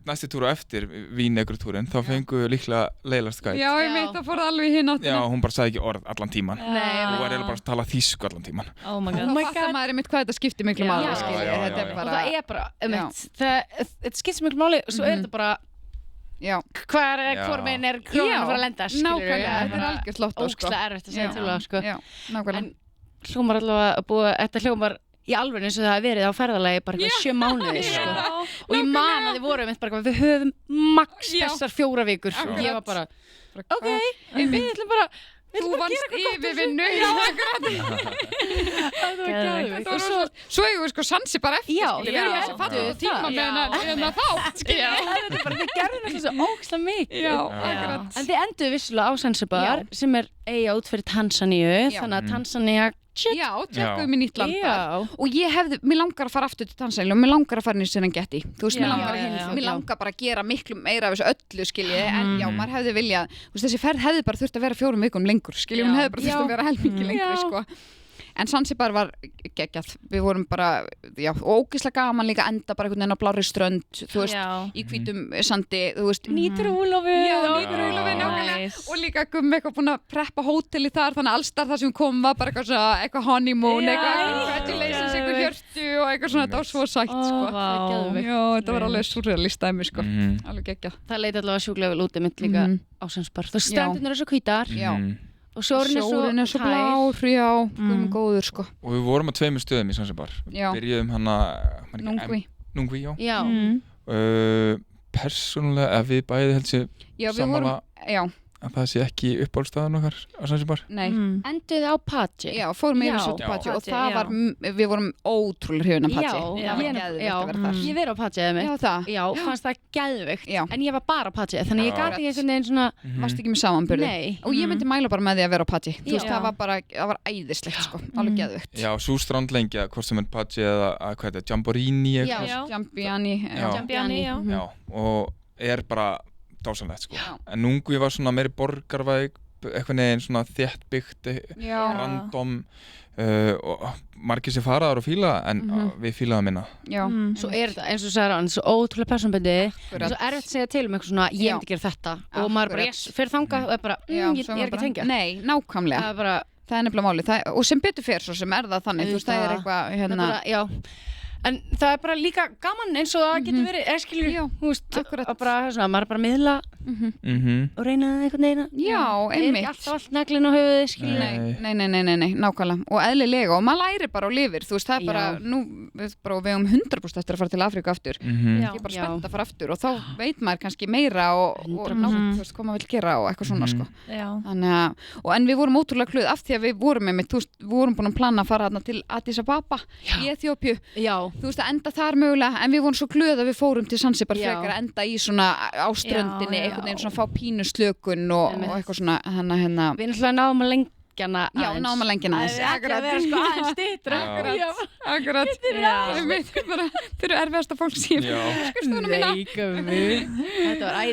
næsti túr á eftir Vínegrutúrin, þá fengum við líklega leiðilegast gæt. Já, ég meit að fór það alveg hinn áttina. Já, hún bara sagði ekki orð allan tíman. Hún var eiginlega bara að tala þýsku allan tíman. Oh my god. Og þá fattar maður einmitt hvað þetta skiptir miklu máli, skilji. Og það bara, þetta skiptir miklu máli, og svo þetta bara, hvor meginn krónan að fara að lenda, skilur við. Nákvæmlega, þetta algjört lottó, sko. Ógeðslega erfitt að segja til það, sko. Já, nákvæmlega. En hljómar allavega þetta hljómar í alveg eins og það hafi verið á ferðalagi bara eitthvað 7 mánuði, sko. Og ég man að þið vorum eitthvað, við höfum max þessar 4 vikur. Og ég var bara, ok, við ætlum bara, þú vannst yfirvinnu. Já, það var gæðveikt. Svo eigum við sko Zanzibar eftir, skilji, við erum þessi fattuðu tíma með þátt, skilji. Þið gerðum þetta svo ógeðslega mikið. Já, akkurat. En þið enduðu vissulega á Zanzibar, sem eyja út fyrir Tansaníu, þannig að Tansanía Já, tjekkuðum í nýtt land þar. Og mér langar að fara aftur til Tansaníu og mér langar að fara inn í Serengeti. Þú veist, mér langar bara að gera miklu meira af þessu öllu, skilji, en já, maður hefði viljað, þú veist, þessi ferð hefði bara þurft að vera 4 vikum lengur, skilji, hún hefði bara þurft að vera helmingi lengur, sko. En Zanzibar var geggjað, við vorum bara, já, ógeðslega gaman líka enda bara einhvern veginn á blárri strönd, þú veist, í hvítum sandi, þú veist, nýtur úlofið, nákvæmlega, og líka Gummi eitthvað búin að preppa hóteli þar, þannig að allstar það sem kom var bara eitthvað honeymoon, eitthvað congratulations, eitthvað hjörtu og eitthvað svona, þetta var svo sætt, sko. Já, þetta var alveg surrealist dæmi, sko, alveg geggjað. Það leit allavega sjúklega vel út einmitt líka á Zanzibar, þú strandurnar svo hvítar. Og sjórinn er svo blár, já, góður, sko. Og við vorum á 2 stöðum í Zanzibar. Við byrjuðum hana... Nungwi, já. Persónulega, ef við bæði held sér sammála að það sé ekki uppáhaldsstaðan okkar á Zanzibar. Nei. Enduðu á Paji. Já, fórum yfir svo til Paji og það var, við vorum ótrúlega hrifin af Paji. Já, ég verið á Paji eða mitt. Já, það. Já, fannst það geðveikt. En ég var bara á Paji, þannig ég gati ekki einhvern veginn svona... Varst ekki með samanburði. Nei. Og ég myndi mæla bara með því að vera á Paji. Þú veist, það var bara, það var æðislegt, sko. Alveg geðveikt. Já, svo strandlengja, hvort sem er Paji eða, hvað er þetta, Jamboree dásanlegt, sko. En Nungwi var svona meiri borgarvæg, eitthvað neginn svona þéttbyggt, random og margir sem faraðar og fíla, en við fílaðum minna. Já, svo er þetta eins og sagði hann, svo ótrúlega persónubundi, svo erfitt að segja til eitthvað svona, ég myndi gera þetta og maður bara, fyrir þangað og er bara, ég er ekki tengja. Nei, nákvæmlega. Það er nefnilega máli, og sem betur fer svo sem er það þannig, þú veist, það er eitthvað, hérna... En það er bara líka gaman eins og það getur verið, skilur, þú veist, bara svona, maður er bara að miðla og reyna einhvern veginn. Já, einmitt. Er ekki alltaf allt neglinn á höfuðið, skilur. Nei, nákvæmlega. Og eðlilega, og maður læri bara og lifir, þú veist, það er bara, nú, við höfum 100% eftir að fara til Afríku aftur. Ég er bara spennt að fara aftur og þá veit maður kannski meira og þú veist, hvað maður vil gera og eitthvað svona, sko. Þannig að, en við vorum ótrúlega glöð af því að við vorum einmitt, þú veist, við vorum búin að plana að fara þarna til Addis Ababa í Eþíópíu. Þú veist, að enda þar mögulega, en við vorum svo glöð að við fórum til Zanzibar frekar að enda í svona á ströndinni, einhvern veginn svona fá pínu slökun og eitthvað svona hérna. Við náttúrulega náum að lengjana aðeins. Já, náum að lengjana aðeins. Ekki að vera sko aðeins styttra. Akkurat. Ég veit bara, þeir eru erfiðasta fólk sín. Nei, gömur.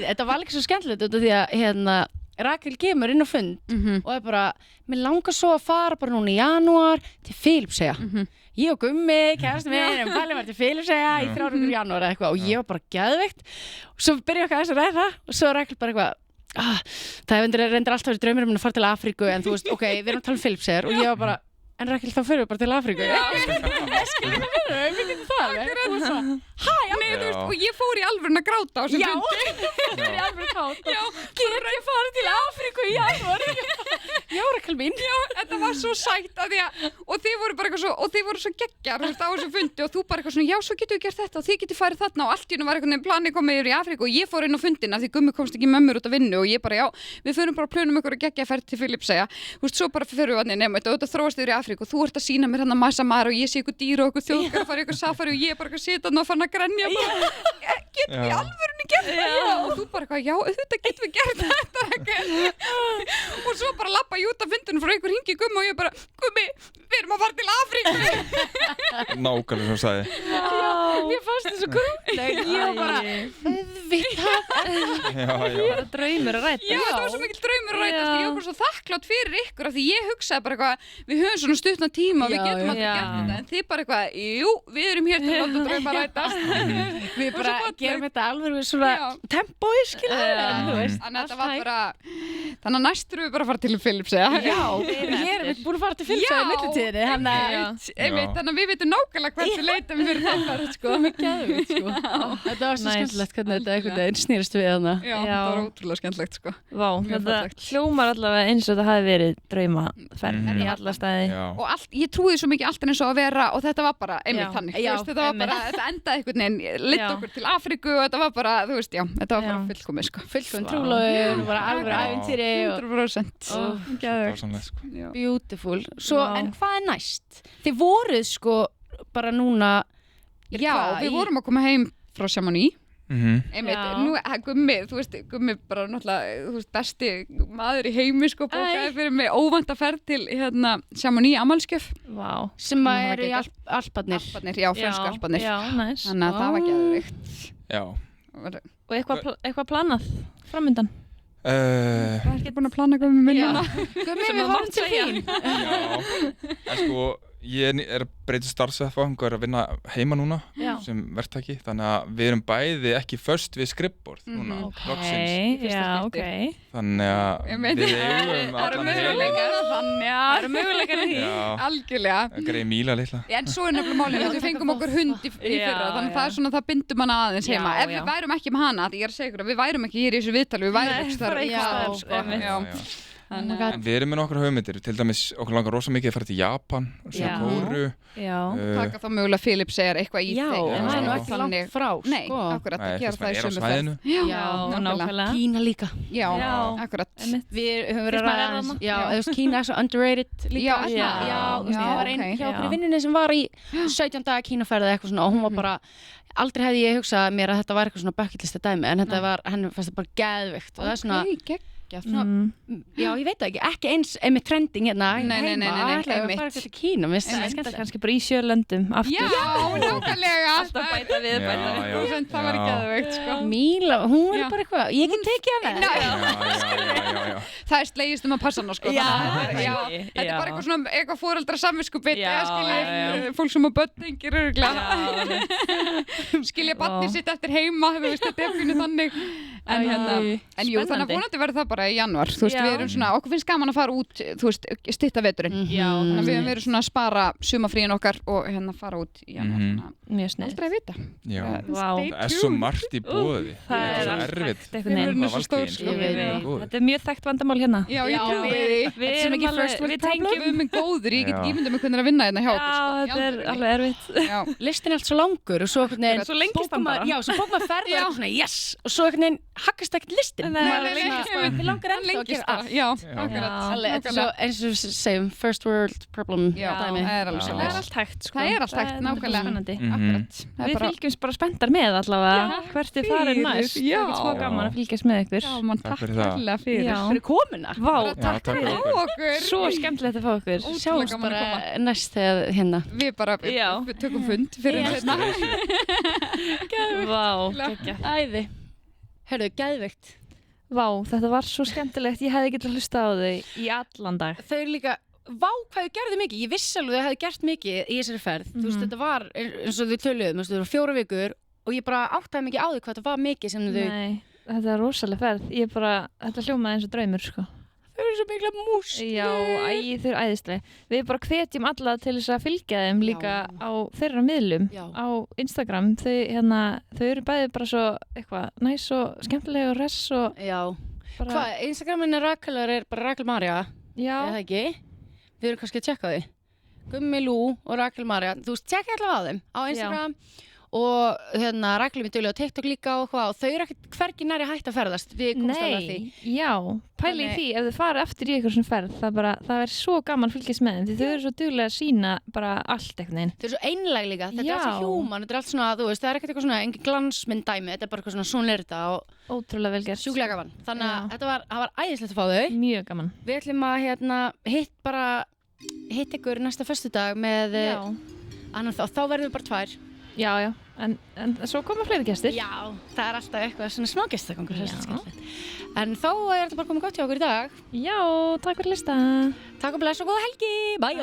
Þetta var alveg svo skemmtilegt út af því að hérna Rakel kemur inn á fund og er bara, mér langar svo að fara bara núna í janúar til Filippseyja. Ég og Gummi, kærasti minn, Palli var til Filippseyja í 3 vikur í janúar eða eitthvað og ég var bara geðveikt. Og svo byrja okkar aðeins að ræða og svo Rakel bara eitthvað, það reyndar alltaf verið draumur um að fara til Afríku en þú veist, ok, við erum að tala um Filippseyjar og ég var bara, en Rakel, þá fyrir við bara til Afríku. Við getum það, og ég fór í alvörun að gráta á þessum fundi. Í alvörun kátt. Getur ég farið til Afríku í janúar? Já, Rakel mín. Já, þetta var svo sætt að því að, og þið voru bara eitthvað svo, og þið voru svo geggjar, þú veist, á þessum fundi og þú bara eitthvað svona, já, svo getur við gert þetta og þið getur farið þarna og allt í hennu var eitthvað planið komið yfir í Afríku og ég fór inn á fundina því Gummi komst ekki með mér út af vinnu og ég bara, já, við förum bara að plönum ykkur að geggja að ferð til Filippseyja, þú veist, svo bara förum við annir nema þetta og þetta þróast yfir í Afríku og þú ert að sýna mér hann að massa maður og ég sé ykkur dýr og ykkur þjóðgar að fara ykkur safari og ég bara að sita og fann að grenja bara, getum við alvörunni gert það og þú bara eitthvað, já, auðvitað getum við gert þetta og svo bara labba ég út af fundinu frá einhver hringi Gummi og ég bara, Gummi, við erum að fara til Afríku. Nákvæmlega sem þú sagði. Mér fannst það svo grútleg. Ég var bara, bara draumur að ræta. Já, það var svo mikil draumur að ræta. Ég var bara svo þakklátt fyrir ykkur af því ég hugsaði bara eitthvað, við höfum svona stuttna tíma og við getum alltaf gert þetta. En þið bara eitthvað, jú, við erum hér til að láta drauma rætast. Við bara gerum þetta alveg við svona tempói, skilur. Þannig að næst þurfum við bara að fara til Filippseyja. Já, ég er búin að fara til Filippseyja í millitíðinni. Þannig að við veitum nákvæmlega hvert við leitum fyrir það, sko. Þetta var svo skemmtilegt hvernig þetta einhvern veginn snýrist við hana. Já, það var ótrúlega skemmtilegt, sko. Vá, þetta hljómar allavega eins og þetta hafi verið draumaferð í alla staði. Og ég trúi svo mikið allt eins og að vera, og þetta var bara einmitt þannig. Þetta var bara, þetta endaði einhvern veginn, leitt okkur til Afríku og þetta var bara, þú veist, já, þetta var bara fullkomið, sko. Fullkomið trúlóður, bara alveg ævintýri. 100%. Beautiful. Svo, en hvað er næst? Þið voruð sko bara núna. Já, við vorum að koma heim frá Chamonix. Einmitt, nú, Gummi, þú veist, Gummi bara náttúrulega, þú veist, besti maður í heimi, sko, bókaði fyrir mig óvænta ferð til, Chamonix afmælisgjöf. Vá. Sem er í Alparnir. Alparnir, já, frönsku Alparnir. Já, næs. Þannig að það var geðveikt. Já. Og eitthvað planað framöndan? Það er ekki búin að plana Gummi minna. Gummi, við horfum til þín. Já, en sko, ég er að breyta starfsvettfang og er að vinna heima núna sem verktaki, þannig að við erum bæði ekki först við skrifborð núna, loksins. Þannig að við eigum allan heim. Það eru möguleikar í því. Algjörlega. Greið Míla litla. En svo er nefnilega málið að við fengum okkur hund í fyrra, þannig að það er svona, það bindur manna aðeins heima. Ef við værum ekki með hana, ég er að segja ykkur að við værum ekki hér í þessu viðtali, við værum ekki þar. En við erum með nokkra hugmyndir, til dæmis okkur langar rosa mikið að fara til Japan og svo Kóru. Taka þá mögulega Filippseyjar eitthvað í þeim. Já, en það er nú ekki langt frá, sko. Nei, akkurat, að gera það í sömu ferð. Já, nákvæmlega. Kína líka. Já, akkurat. Við höfum verið að ræða, já, Kína er svo underrated líka. Já, það var einn hjá okkur í vinnunni sem var í 17 daga Kínaferð eða eitthvað svona og hún var bara, aldrei hefði ég hugsað mér að þetta var eitthvað svona bucketlista dæmi en þetta var, henni fannst þetta bara geðveikt og það er svona já, ég veit það ekki eins með trending hérna heima, ætlaði að fara til Kína kannski bara í sjölöndum já, nákvæmlega alltaf bæta við það var ekki aðveikt sko. Míla, hún er bara eitthvað ég get tekið að það það er slegist að passa hana sko. Þetta er bara eitthvað svona eitthvað foreldra samviskupið fólk sem á börn hengir skilja barnið sitt eftir heima þetta er fínu þannig en jú, þannig að vonandi verður það bara í janúar, þú veist, við erum svona, okkur finnst gaman að fara út, þú veist, stytta veturinn þannig að við höfum verið svona að spara sumafríin okkar og hérna fara út í janúar mjög snið aldrei að vita það er svo margt í boði það er svo erfitt þetta er mjög þekkt vandamál hérna við tengjum með góður ég get ímyndið með hvernig að vinna hérna hjá okkur þetta er alveg erfitt listin er allt svo langur og svo lengist hann bara svo bók maður ferð og svona yes og svo hakkast ekkert listin við langar ennþá að gera allt eins og segjum first world problem það er allt hægt það er allt hægt, nákvæmlega við fylgjumst bara spenntar með allavega hvert þið farið næst það er svo gaman að fylgjast með ykkur takk fyrir fyrir komuna takk fyrir okkur svo skemmtilegt að fá okkur sjáumst bara næst þegar hérna við bara tökum fund fyrir hérna æði hörðu, gæðveikt vá, þetta var svo skemmtilegt ég hefði getað hlusta á þau í allan dag þau eru líka vá hvað þau gerðu mikið, ég vissi alveg að þau hefði gert mikið í þessari ferð, þú veist þetta var eins og þau töluðum, þú veist, 4 vikur og ég bara áttaði mikið á því hvað þetta var mikið sem þau þetta er rosalega ferð, þetta hljómaði eins og draumur sko þau eru svo mikla múst já, þau eru æðislega við bara hvetjum alla til þess að fylgja þeim líka á þeirra miðlum á Instagram, þau eru bæði bara svo eitthvað næs og skemmtilega og res og hvað, Instagramin er bara Rakel María eða ekki? Við erum kannski að tjekka því Gummi Lú og Rakel María þú veist, tjekka allavega á þeim á Instagram og Rakel er dugleg á TikTok líka og þau eru ekkert hvergi næri hægt að ferðast við komumst alveg að því pæli í því, ef þau fara eftir í eitthvað svona ferð það er svo gaman að fylgjast með þeim því þau eru svo duglega að sína bara allt eitthvað þau eru svo einlæg líka, þetta er allt svo hjúman þetta er allt svona, þú veist, það er ekkert eitthvað svona engin glansmynd dæmi, þetta er bara eitthvað svona er þetta og ótrúlega vel gert sjúklega gaman, þannig að það var æðislegt að fá þau mjög gaman við ætlum að hitt bara hitta ykkur næsta föstudag með annan þá verðum við bara 2. Já, en svo koma fleiri gestir. Já, það alltaf eitthvað svona smá gestagangur, það skemmtilegt. En þá þetta bara komið gott hjá okkur í dag. Já, takk fyrir að hlusta. Takk og bless og góða helgi. Bye.